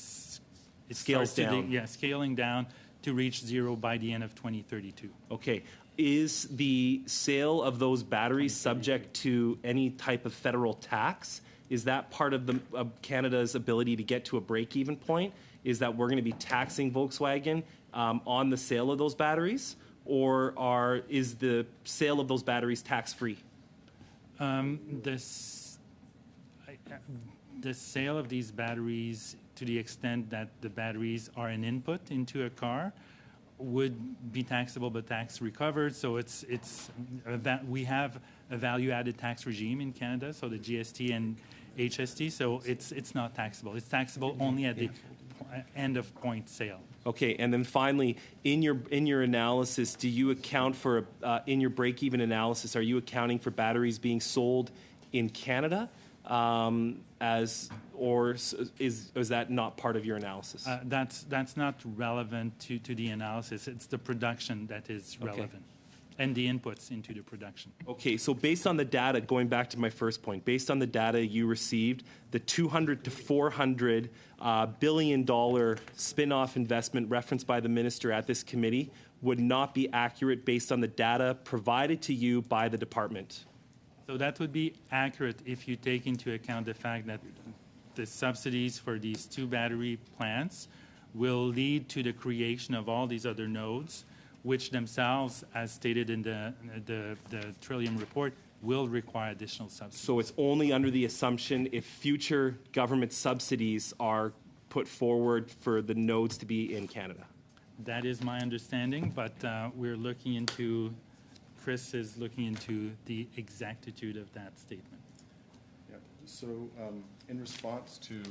scales down. Scaling down to reach zero by the end of 2032. Okay. Is the sale of those batteries subject to any type of federal tax? Is that part of Canada's ability to get to a break-even point? Is that we're going to be taxing Volkswagen on the sale of those batteries, or is the sale of those batteries tax-free? The sale of these batteries, to the extent that the batteries are an input into a car, would be taxable but tax recovered. So we have a value-added tax regime in Canada, so the GST and HST. So it's not taxable. It's taxable only at the end of point sale. Okay, and then finally, in your analysis, do you account for in your break-even analysis? Are you accounting for batteries being sold in Canada? Or is that not part of your analysis? That's not relevant to the analysis. It's the production that is relevant, and the inputs into the production. Okay, so based on the data, going back to my first point, based on the data you received, the $200 to $400 billion spin-off investment referenced by the minister at this committee would not be accurate based on the data provided to you by the department. So that would be accurate if you take into account the fact that the subsidies for these two battery plants will lead to the creation of all these other nodes, which themselves, as stated in the Trillium report, will require additional subsidies. So it's only under the assumption if future government subsidies are put forward for the nodes to be in Canada. That is my understanding, but we're looking into, Chris is looking into the exactitude of that statement. Yeah. So in response to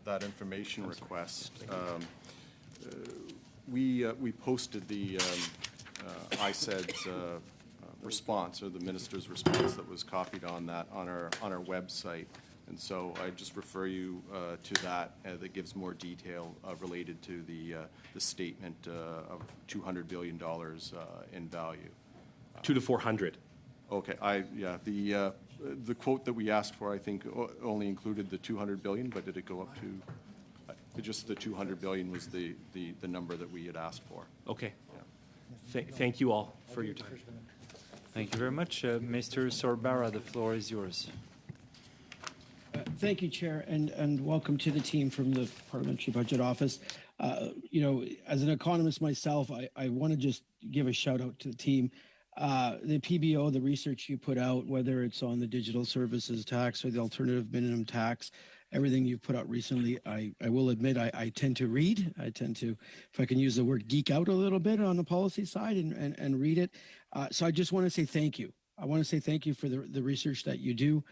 that information request, we posted the ISED's response, or the minister's response that was copied on that on our website. And so I just refer you to that. That gives more detail related to the statement of $200 billion in value. 2 to 400. Okay. The quote that we asked for, I think, only included the 200 billion, but did it go up to just the 200 billion was the number that we had asked for? Okay. Yeah. Thank you all for your time. Thank you very much. Mr. Sorbara, the floor is yours. Thank you, Chair, and welcome to the team from the Parliamentary Budget Office. As an economist myself, I want to just give a shout out to the team. The PBO, the research you put out, whether it's on the digital services tax or the alternative minimum tax, everything you've put out recently, I will admit I tend to read. I tend to, if I can use the word, geek out a little bit on the policy side and read it. So I just want to say thank you. I want to say thank you for the research that you do.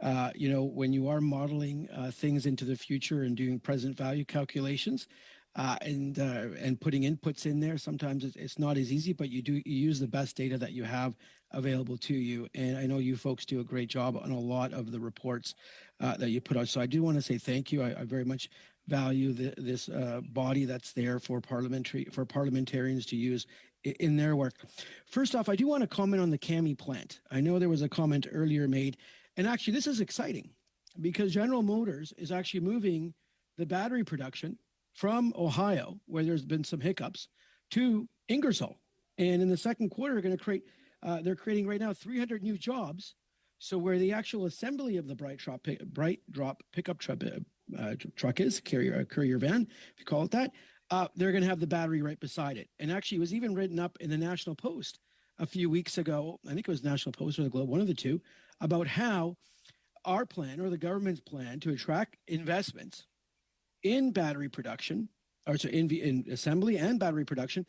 When you are modeling things into the future and doing present value calculations, and putting inputs in there, sometimes it's not as easy, but you use the best data that you have available to you. And I know you folks do a great job on a lot of the reports that you put out. So I do want to say thank you. I very much value this body that's there for parliamentarians to use in their work. First off, I do want to comment on the CAMI plant. I know there was a comment earlier made, and actually this is exciting because General Motors is actually moving the battery production from Ohio, where there's been some hiccups, to Ingersoll. And in the second quarter, they're creating right now 300 new jobs. So where the actual assembly of the Bright Drop pickup truck is, courier van, if you call it that, they're going to have the battery right beside it. And actually, it was even written up in the National Post a few weeks ago, I think it was National Post or the Globe, one of the two, about how our plan, or the government's plan, to attract investments in battery production or so in assembly and battery production,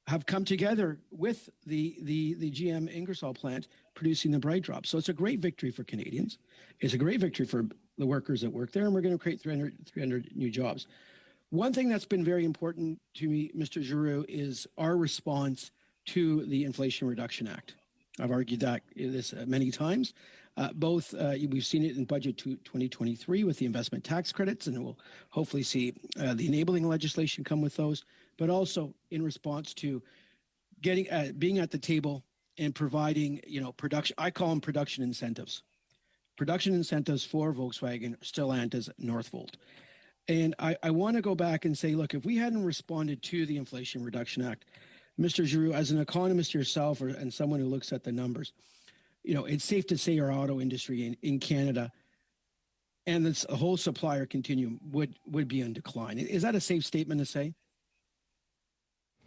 have come together with the GM Ingersoll plant producing the bright drop. So it's a great victory for Canadians. It's a great victory for the workers that work there, and we're going to create 300 new jobs. One thing that's been very important to me, Mr. Giroux, is our response to the Inflation Reduction Act. I've argued that this many times. We've seen it in budget 2023 with the investment tax credits, and we'll hopefully see the enabling legislation come with those, but also in response to being at the table and providing, production. I call them production incentives. Production incentives for Volkswagen, Stellantis, Northvolt. And I want to go back and say, look, if we hadn't responded to the Inflation Reduction Act, Mr. Giroux, as an economist yourself and someone who looks at the numbers, it's safe to say our auto industry in Canada and this whole supplier continuum would be in decline. Is that a safe statement to say?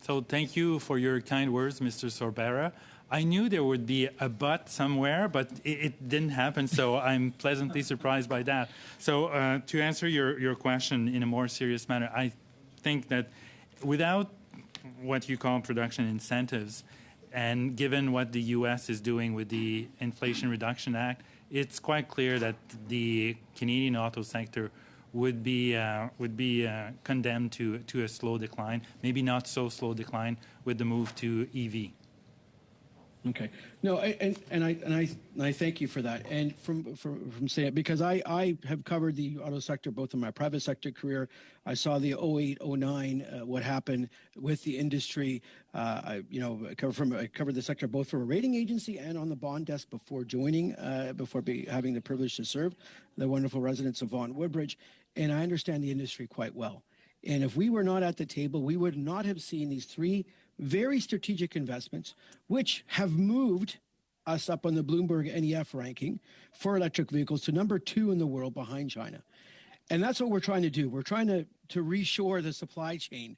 So thank you for your kind words, Mr. Sorbara. I knew there would be a but somewhere, but it didn't happen, so I'm pleasantly surprised by that. So to answer your question in a more serious manner, I think that without what you call production incentives, and given what the U.S. is doing with the Inflation Reduction Act, it's quite clear that the Canadian auto sector would be condemned to a slow decline, maybe not so slow decline with the move to EV. Okay. No, and I thank you for that. And from saying it, because I have covered the auto sector both in my private sector career. I saw the 08, 09, what happened with the industry. I covered the sector both from a rating agency and on the bond desk before joining, having the privilege to serve the wonderful residents of Vaughan Woodbridge. And I understand the industry quite well. And if we were not at the table, we would not have seen these three very strategic investments, which have moved us up on the Bloomberg NEF ranking for electric vehicles to number 2 in the world behind China. And that's what we're trying to do. We're trying to reshore the supply chain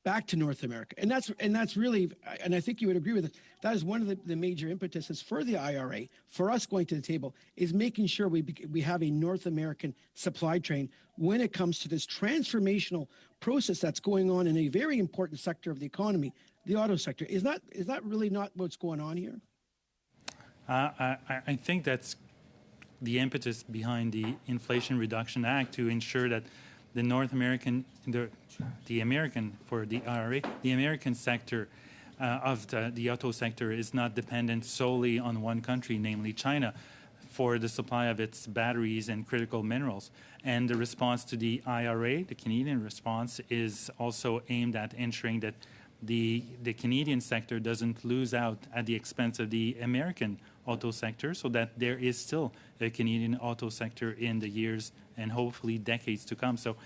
back to North America. And that's really, and I think you would agree with it, that is one of the major impetuses for the IRA, for us going to the table, is making sure we have a North American supply chain when it comes to this transformational process that's going on in a very important sector of the economy, the auto sector. Is that really not what's going on here? I think that's the impetus behind the Inflation Reduction Act, to ensure that the North American, the American, for the IRA, the American sector of the auto sector is not dependent solely on one country, namely China, for the supply of its batteries and critical minerals. And the response to the IRA, the Canadian response, is also aimed at ensuring that the Canadian sector doesn't lose out at the expense of the American auto sector, so that there is still a Canadian auto sector in the years and hopefully decades to come. So,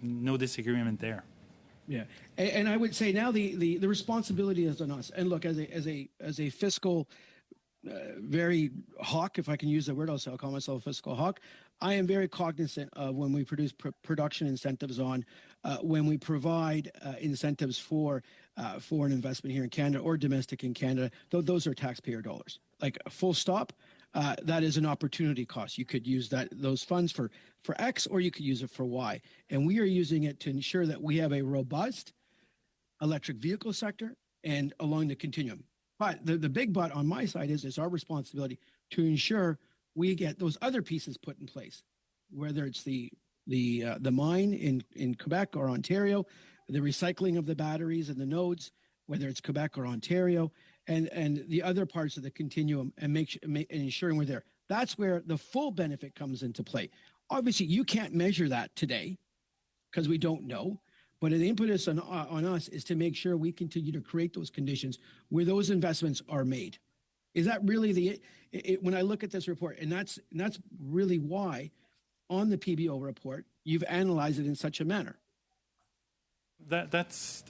no disagreement there. Yeah, and I would say now the responsibility is on us. And look, as a fiscal very hawk, if I can use the word, I'll call myself a fiscal hawk. I am very cognizant of when we produce production incentives when we provide incentives for foreign investment here in Canada or domestic in Canada. Those are taxpayer dollars. Like, full stop. That is an opportunity cost. You could use those funds for X, or you could use it for Y. And we are using it to ensure that we have a robust electric vehicle sector and along the continuum. But the big but on my side is our responsibility to ensure we get those other pieces put in place, whether it's the mine in Quebec or Ontario, the recycling of the batteries and the nodes, whether it's Quebec or Ontario, and the other parts of the continuum, and ensuring we're there. That's where the full benefit comes into play. Obviously, you can't measure that today because we don't know. But the impetus on us is to make sure we continue to create those conditions where those investments are made. Is that really when I look at this report, and that's really why on the PBO report you've analyzed it in such a manner? That's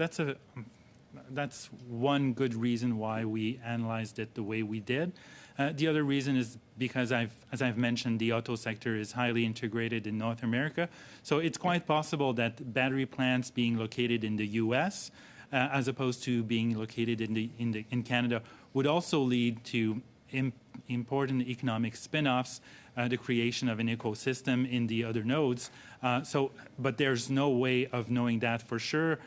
one good reason why we analyzed it the way we did. The other reason is because, as I've mentioned, the auto sector is highly integrated in North America. So it's quite possible that battery plants being located in the U.S. As opposed to being located in Canada would also lead to important economic spin-offs, the creation of an ecosystem in the other nodes. But there's no way of knowing that for sure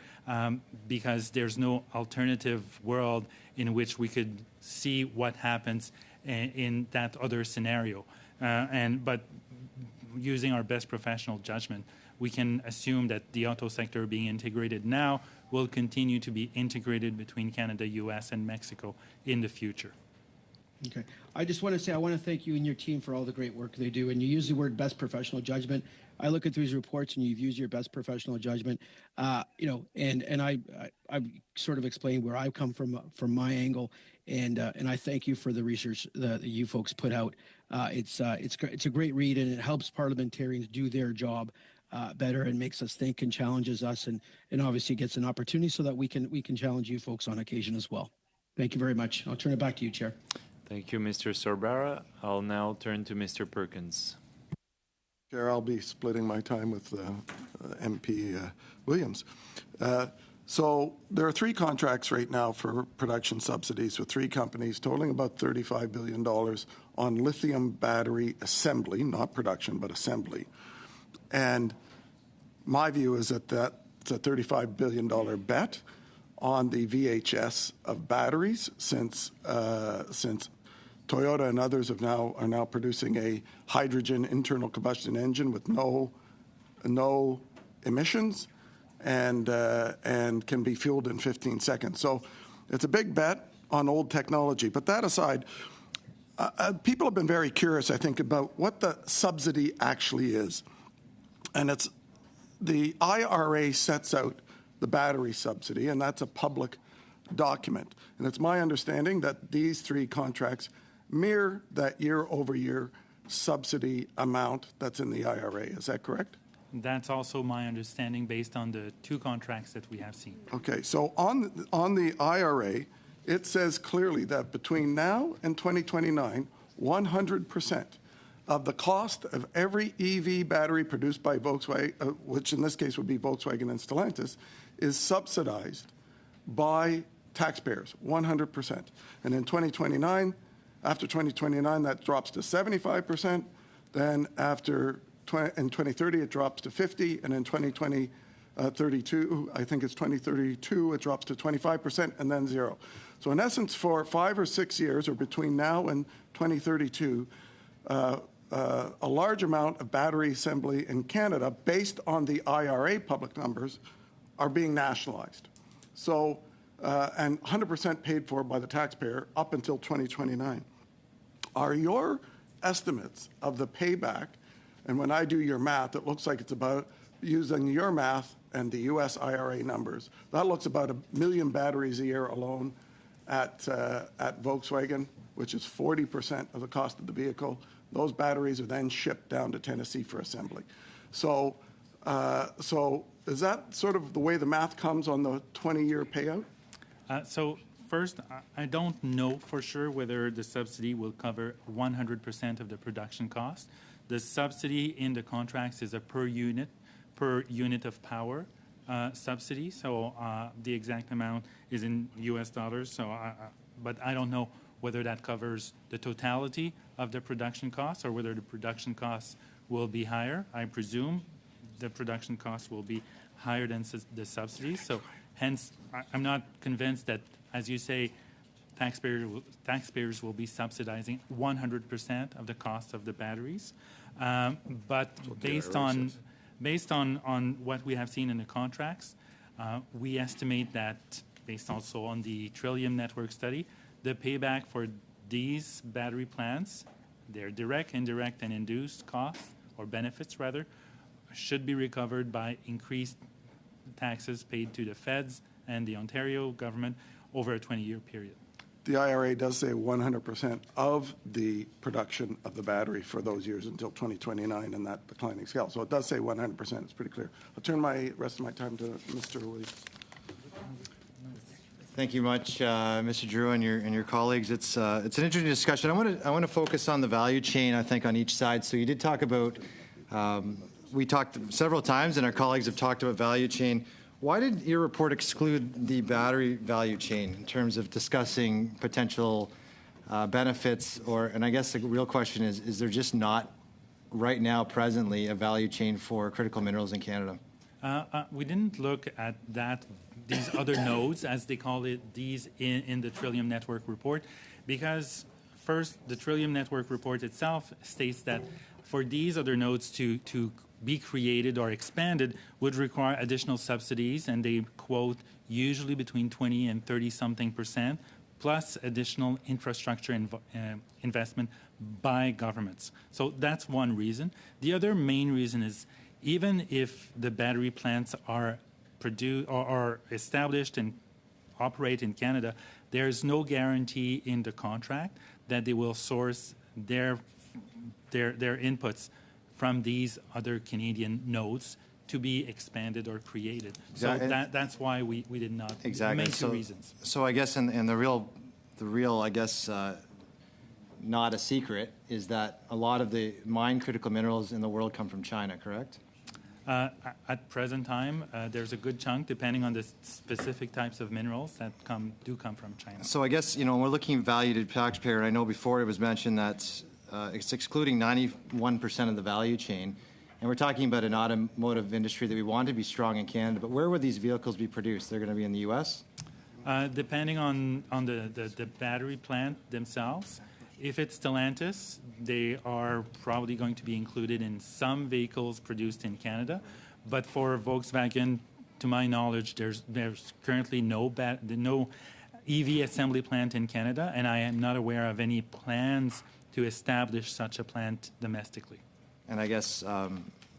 because there's no alternative world in which we could see what happens in that other scenario. But using our best professional judgment, we can assume that the auto sector being integrated now will continue to be integrated between Canada, US, and Mexico in the future. Okay. I just want to say I want to thank you and your team for all the great work they do. And you use the word best professional judgment. I look at these reports and you've used your best professional judgment. And I sort of explained where I come from my angle. And I thank you for the research that you folks put out. It's a great read, and it helps parliamentarians do their job better and makes us think and challenges us, and obviously gets an opportunity so that we can challenge you folks on occasion as well. Thank you very much. I'll turn it back to you, Chair. Thank you, Mr. Sorbara. I'll now turn to Mr. Perkins. Chair, I'll be splitting my time with MP Williams. So there are 3 contracts right now for production subsidies with 3 companies totaling about $35 billion on lithium battery assembly, not production, but assembly. And my view is that that's a $35 billion bet on the VHS of batteries since Toyota and others are now producing a hydrogen internal combustion engine with no emissions and can be fueled in 15 seconds. So it's a big bet on old technology. But that aside, people have been very curious, I think, about what the subsidy actually is. And it's the IRA sets out the battery subsidy, and that's a public document. And it's my understanding that these 3 contracts mirror that year-over-year subsidy amount that's in the IRA. Is that correct? That's also my understanding based on the 2 contracts that we have seen. Okay, so on the IRA, it says clearly that between now and 2029, 100% of the cost of every EV battery produced by Volkswagen, which in this case would be Volkswagen and Stellantis, is subsidized by taxpayers, 100%. And in 2029, after 2029, that drops to 75%. Then in 2030, it drops to 50, and in 2032, I think it's 2032, it drops to 25%, and then 0. So in essence, for 5 or 6 years, or between now and 2032, a large amount of battery assembly in Canada, based on the IRA public numbers, are being nationalized. So, and 100% paid for by the taxpayer up until 2029. Are your estimates of the payback, and when I do your math, it looks like it's about, using your math and the US IRA numbers, that looks about 1 million batteries a year alone at Volkswagen, which is 40% of the cost of the vehicle. Those batteries are then shipped down to Tennessee for assembly. So is that sort of the way the math comes on the 20-year payout? So first, I don't know for sure whether the subsidy will cover 100% of the production cost. The subsidy in the contracts is a per unit of power subsidy. So the exact amount is in US dollars. So, but I don't know whether that covers the totality of the production costs or whether the production costs will be higher. I presume the production costs will be higher than the subsidies. So hence, I'm not convinced that, as you say, taxpayers will be subsidizing 100% of the cost of the batteries. But based on what we have seen in the contracts, we estimate that, based also on the Trillium Network study, the payback for these battery plants, their direct, indirect, and induced costs, or benefits rather, should be recovered by increased taxes paid to the feds and the Ontario government over a 20-year period. The IRA does say 100% of the production of the battery for those years until 2029 in that declining scale. So it does say 100%. It's pretty clear. I'll turn my rest of my time to Mr. Williams. Thank you much, Mr. Drew and your colleagues. It's an interesting discussion. I want to focus on the value chain, I think, on each side. So you did talk about, we talked several times, and our colleagues have talked about value chain. Why did your report exclude the battery value chain in terms of discussing potential benefits, and I guess the real question is there just not right now, presently, a value chain for critical minerals in Canada? We didn't look at these other nodes, as they call it, these in the Trillium Network report, because first, the Trillium Network report itself states that for these other nodes to be created or expanded would require additional subsidies, and they quote usually between 20 and 30-something%, plus additional infrastructure investment by governments. So that's one reason. The other main reason is even if the battery plants are produced or are established and operate in Canada, there is no guarantee in the contract that they will source their inputs from these other Canadian nodes to be expanded or created. So that's why we did not. Exactly. Main two reasons. So I guess in the real I guess not a secret is that a lot of the mined critical minerals in the world come from China, correct? At present time, there's a good chunk, depending on the specific types of minerals that do come from China. So I guess, when we're looking at value to taxpayer, and I know before it was mentioned that it's excluding 91% of the value chain, and we're talking about an automotive industry that we want to be strong in Canada, but where would these vehicles be produced? They're going to be in the U.S.? Depending on the battery plant themselves. If it's Stellantis, they are probably going to be included in some vehicles produced in Canada. But for Volkswagen, to my knowledge, there's currently no EV assembly plant in Canada, and I am not aware of any plans to establish such a plant domestically. And I guess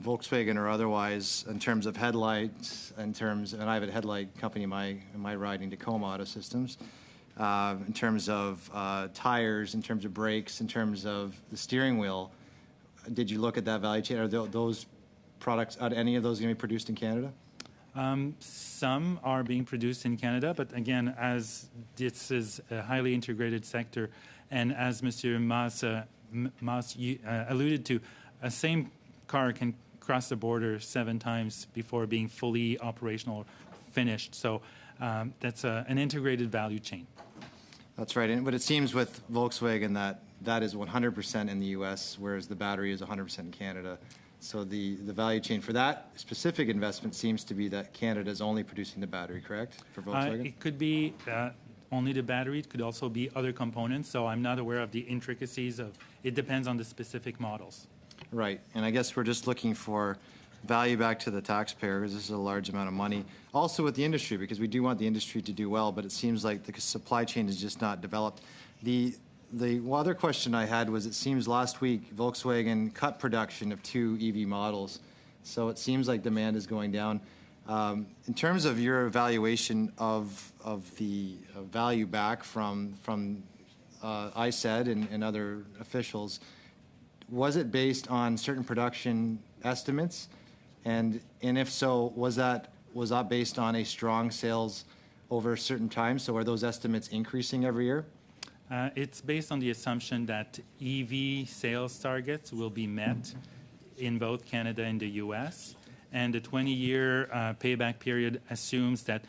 Volkswagen or otherwise, in terms of headlights, and I have a headlight company in my riding, Tacoma Auto Systems. In terms of tires, in terms of brakes, in terms of the steering wheel, did you look at that value chain? Are those products, are any of those going to be produced in Canada? Some are being produced in Canada, but again, as this is a highly integrated sector, and as Mr. Mas alluded to, a same car can cross the border 7 times before being fully operational or finished. So that's an integrated value chain. That's right. But it seems with Volkswagen that is 100% in the U.S., whereas the battery is 100% in Canada. So the value chain for that specific investment seems to be that Canada is only producing the battery, correct, for Volkswagen? It could be only the battery. It could also be other components. So I'm not aware of the intricacies of it. Depends on the specific models. Right. And I guess we're just looking for value back to the taxpayer, because this is a large amount of money. Also with the industry, because we do want the industry to do well, but it seems like the supply chain is just not developed. The other question I had was, it seems last week Volkswagen cut production of 2 EV models, so it seems like demand is going down. In terms of your evaluation of the value back from ISED and other officials, was it based on certain production estimates? And if so, was that based on a strong sales over a certain time? So are those estimates increasing every year? It's based on the assumption that EV sales targets will be met in both Canada and the U.S. And the 20-year payback period assumes that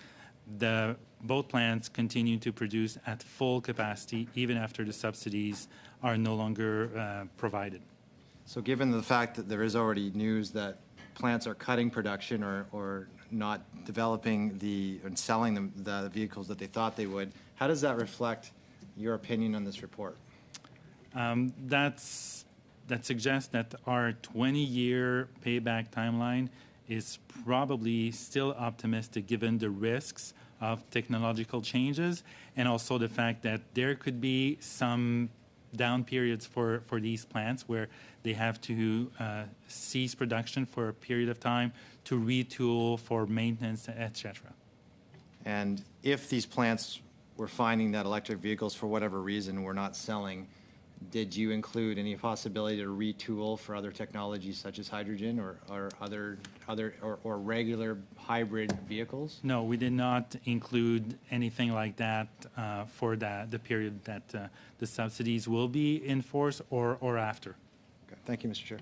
both plants continue to produce at full capacity even after the subsidies are no longer provided. So given the fact that there is already news that plants are cutting production or not developing and selling the vehicles that they thought they would, how does that reflect your opinion on this report? That suggests that our 20-year payback timeline is probably still optimistic given the risks of technological changes and also the fact that there could be some down periods for these plants where they have to cease production for a period of time to retool for maintenance, etc. And if these plants were finding that electric vehicles for whatever reason were not selling, did you include any possibility to retool for other technologies such as hydrogen or other regular hybrid vehicles? No, we did not include anything like that for the period that the subsidies will be in force or after. Okay. Thank you, Mr. Chair.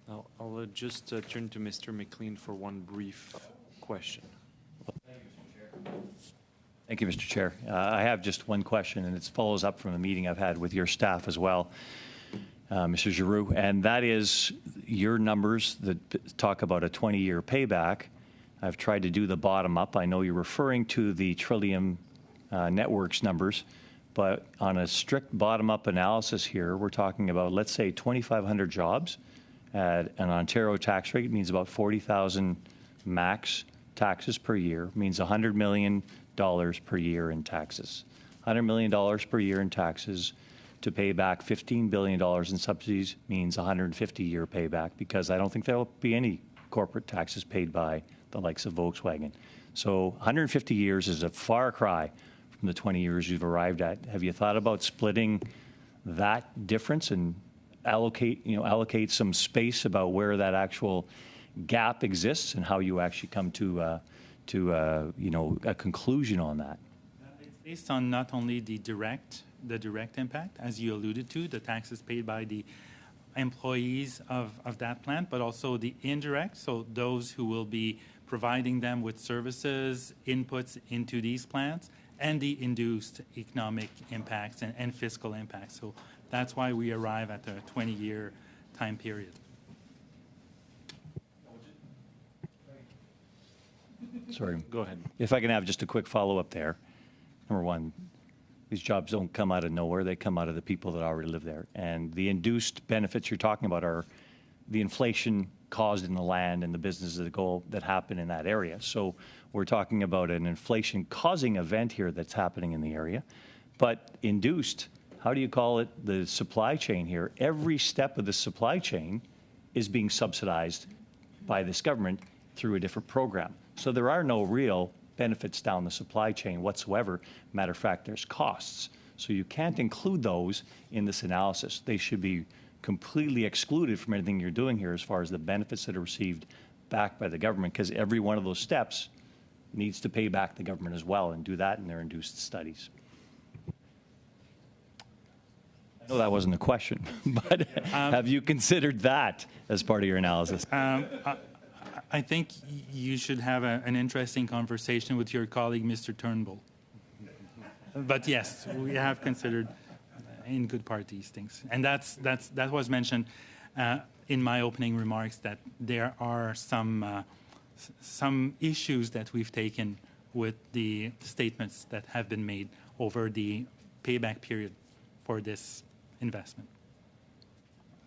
I'll just turn to Mr. McLean for one brief question. Thank you, Mr. Chair. I have just one question, and it follows up from a meeting I've had with your staff as well, Mr. Giroux, and that is your numbers that talk about a 20-year payback. I've tried to do the bottom up. I know you're referring to the Trillium Networks numbers, but on a strict bottom-up analysis here, we're talking about, let's say, 2,500 jobs at an Ontario tax rate means about 40,000 max taxes per year, means $100 million per year in taxes. $100 million per year in taxes to pay back $15 billion in subsidies means 150-year payback, because I don't think there will be any corporate taxes paid by the likes of Volkswagen. So 150 years is a far cry from the 20 years you've arrived at. Have you thought about splitting that difference and allocate some space about where that actual gap exists and how you actually come to a conclusion on that? It's based on not only the direct impact, as you alluded to, the taxes paid by the employees of that plant, but also the indirect, so those who will be providing them with services, inputs into these plants, and the induced economic impacts and fiscal impacts. So that's why we arrive at a 20-year time period. Sorry. Go ahead. If I can have just a quick follow-up there. Number one, these jobs don't come out of nowhere. They come out of the people that already live there. And the induced benefits you're talking about are the inflation caused in the land and the businesses that happen in that area. So we're talking about an inflation-causing event here that's happening in the area. But induced, how do you call it, the supply chain here? Every step of the supply chain is being subsidized by this government through a different program. So there are no real benefits down the supply chain whatsoever. Matter of fact, there's costs. So you can't include those in this analysis. They should be completely excluded from anything you're doing here as far as the benefits that are received back by the government, because every one of those steps needs to pay back the government as well, and do that in their induced studies. I know that wasn't a question, but have you considered that as part of your analysis? I think you should have an interesting conversation with your colleague, Mr. Turnbull. But yes, we have considered in good part these things. And that was mentioned in my opening remarks, that there are some issues that we've taken with the statements that have been made over the payback period for this investment.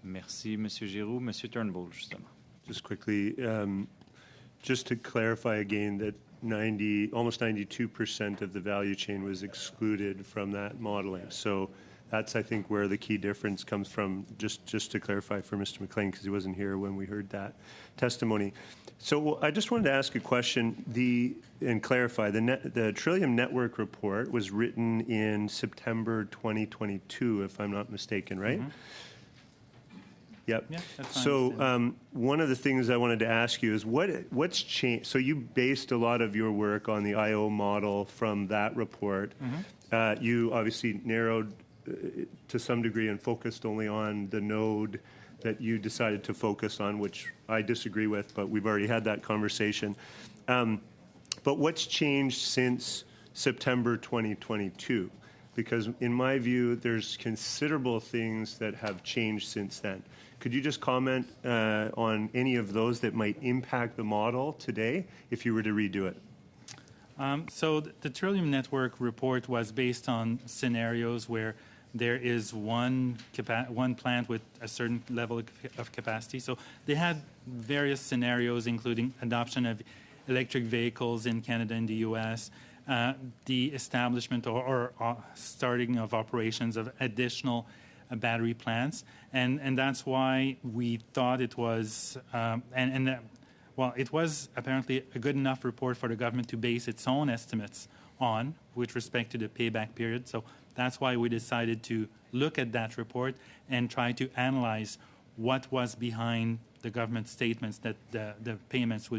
Merci, Monsieur Giroux. Monsieur Turnbull, justement. Just quickly, just to clarify again that almost 92% of the value chain was excluded from that modeling. So that's, I think, where the key difference comes from, just to clarify for Mr. McLean, because he wasn't here when we heard that testimony. So I just wanted to ask a question and clarify. The Trillium Network report was written in September 2022, if I'm not mistaken, right? Mm-hmm. Yep. Yeah, that's so one of the things I wanted to ask you is what's changed? So you based a lot of your work on the IO model from that report. Mm-hmm. You obviously narrowed to some degree and focused only on the node that you decided to focus on, which I disagree with, but we've already had that conversation. But what's changed since September 2022? Because in my view, there's considerable things that have changed since then. Could you just comment on any of those that might impact the model today if you were to redo it? So the Trillium Network report was based on scenarios where there is one plant with a certain level of capacity. So they had various scenarios, including adoption of electric vehicles in Canada and the U.S., the establishment or starting of operations of additional battery plants, and that's why we thought it was it was apparently a good enough report for the government to base its own estimates on with respect to the payback period. So that's why we decided to look at that report and try to analyze what was behind the government statements that the paybacks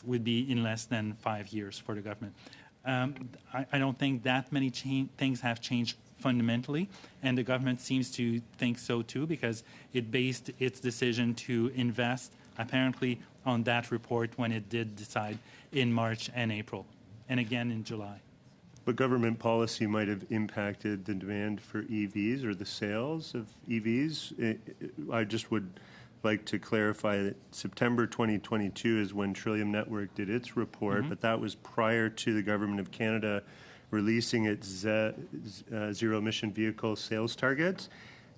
would be in less than 5 years for the government. I don't think that many things have changed fundamentally, and the government seems to think so too, because it based its decision to invest apparently on that report when it did decide in March and April, and again in July. but government policy might have impacted the demand for EVs or the sales of EVs. I just would like to clarify that September 2022 is when Trillium Network did its report, but that was prior to the Government of Canada releasing its zero-emission vehicle sales targets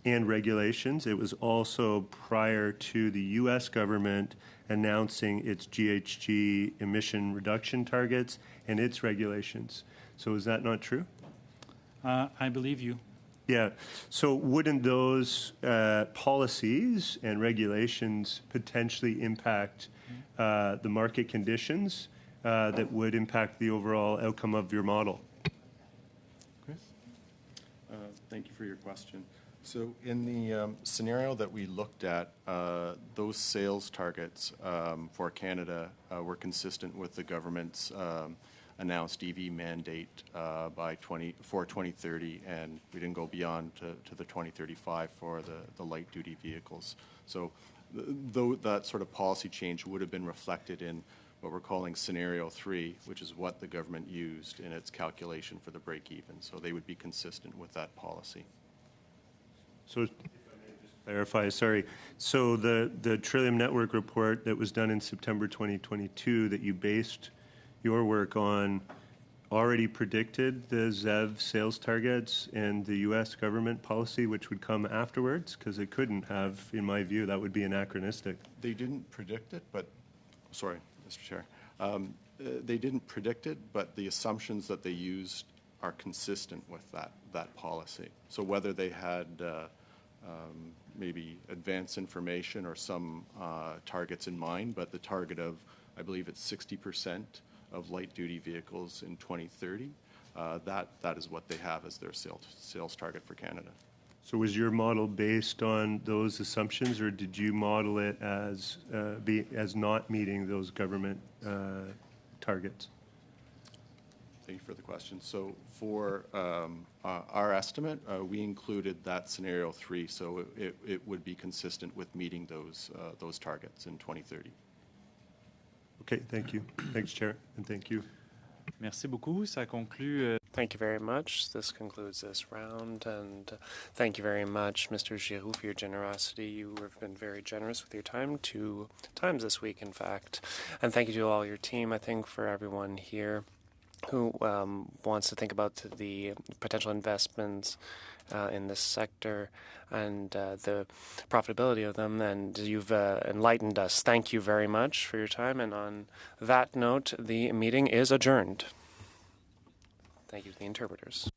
and regulations. It was also prior to the U.S. government announcing its GHG emission reduction targets and its regulations. So is that not true? I believe you. Yeah. So wouldn't those policies and regulations potentially impact the market conditions that would impact the overall outcome of your model? Chris? Thank you for your question. So in the scenario that we looked at, those sales targets for Canada were consistent with the government's announced EV mandate for 2030, and we didn't go beyond to the 2035 for the light-duty vehicles. So though that sort of policy change would have been reflected in what we're calling Scenario 3, which is what the government used in its calculation for the break-even. So they would be consistent with that policy. So if I may just clarify, sorry. So the Trillium Network report that was done in September 2022 that you based your work on already predicted the ZEV sales targets and the U.S. government policy, which would come afterwards? Because it couldn't have, in my view, that would be anachronistic. They didn't predict it, but, sorry, Mr. Chair. They didn't predict it, but the assumptions that they used are consistent with that policy. So whether they had maybe advanced information or some targets in mind, but the target of, I believe it's 60% of light-duty vehicles in 2030, that is what they have as their sales target for Canada. So was your model based on those assumptions, or did you model it as not meeting those government targets? Thank you for the question. So for our estimate, we included that Scenario 3, so it would be consistent with meeting those targets in 2030. Okay, thank you. Thanks, Chair, and thank you. Merci beaucoup. Ça conclut. Thank you very much. This concludes this round, and thank you very much, Mr. Giroux, for your generosity. You have been very generous with your time, 2 times this week, in fact. And thank you to all your team, I think, for everyone here who wants to think about the potential investments in this sector and the profitability of them, and you've enlightened us. Thank you very much for your time, and on that note, the meeting is adjourned. Thank you to the interpreters.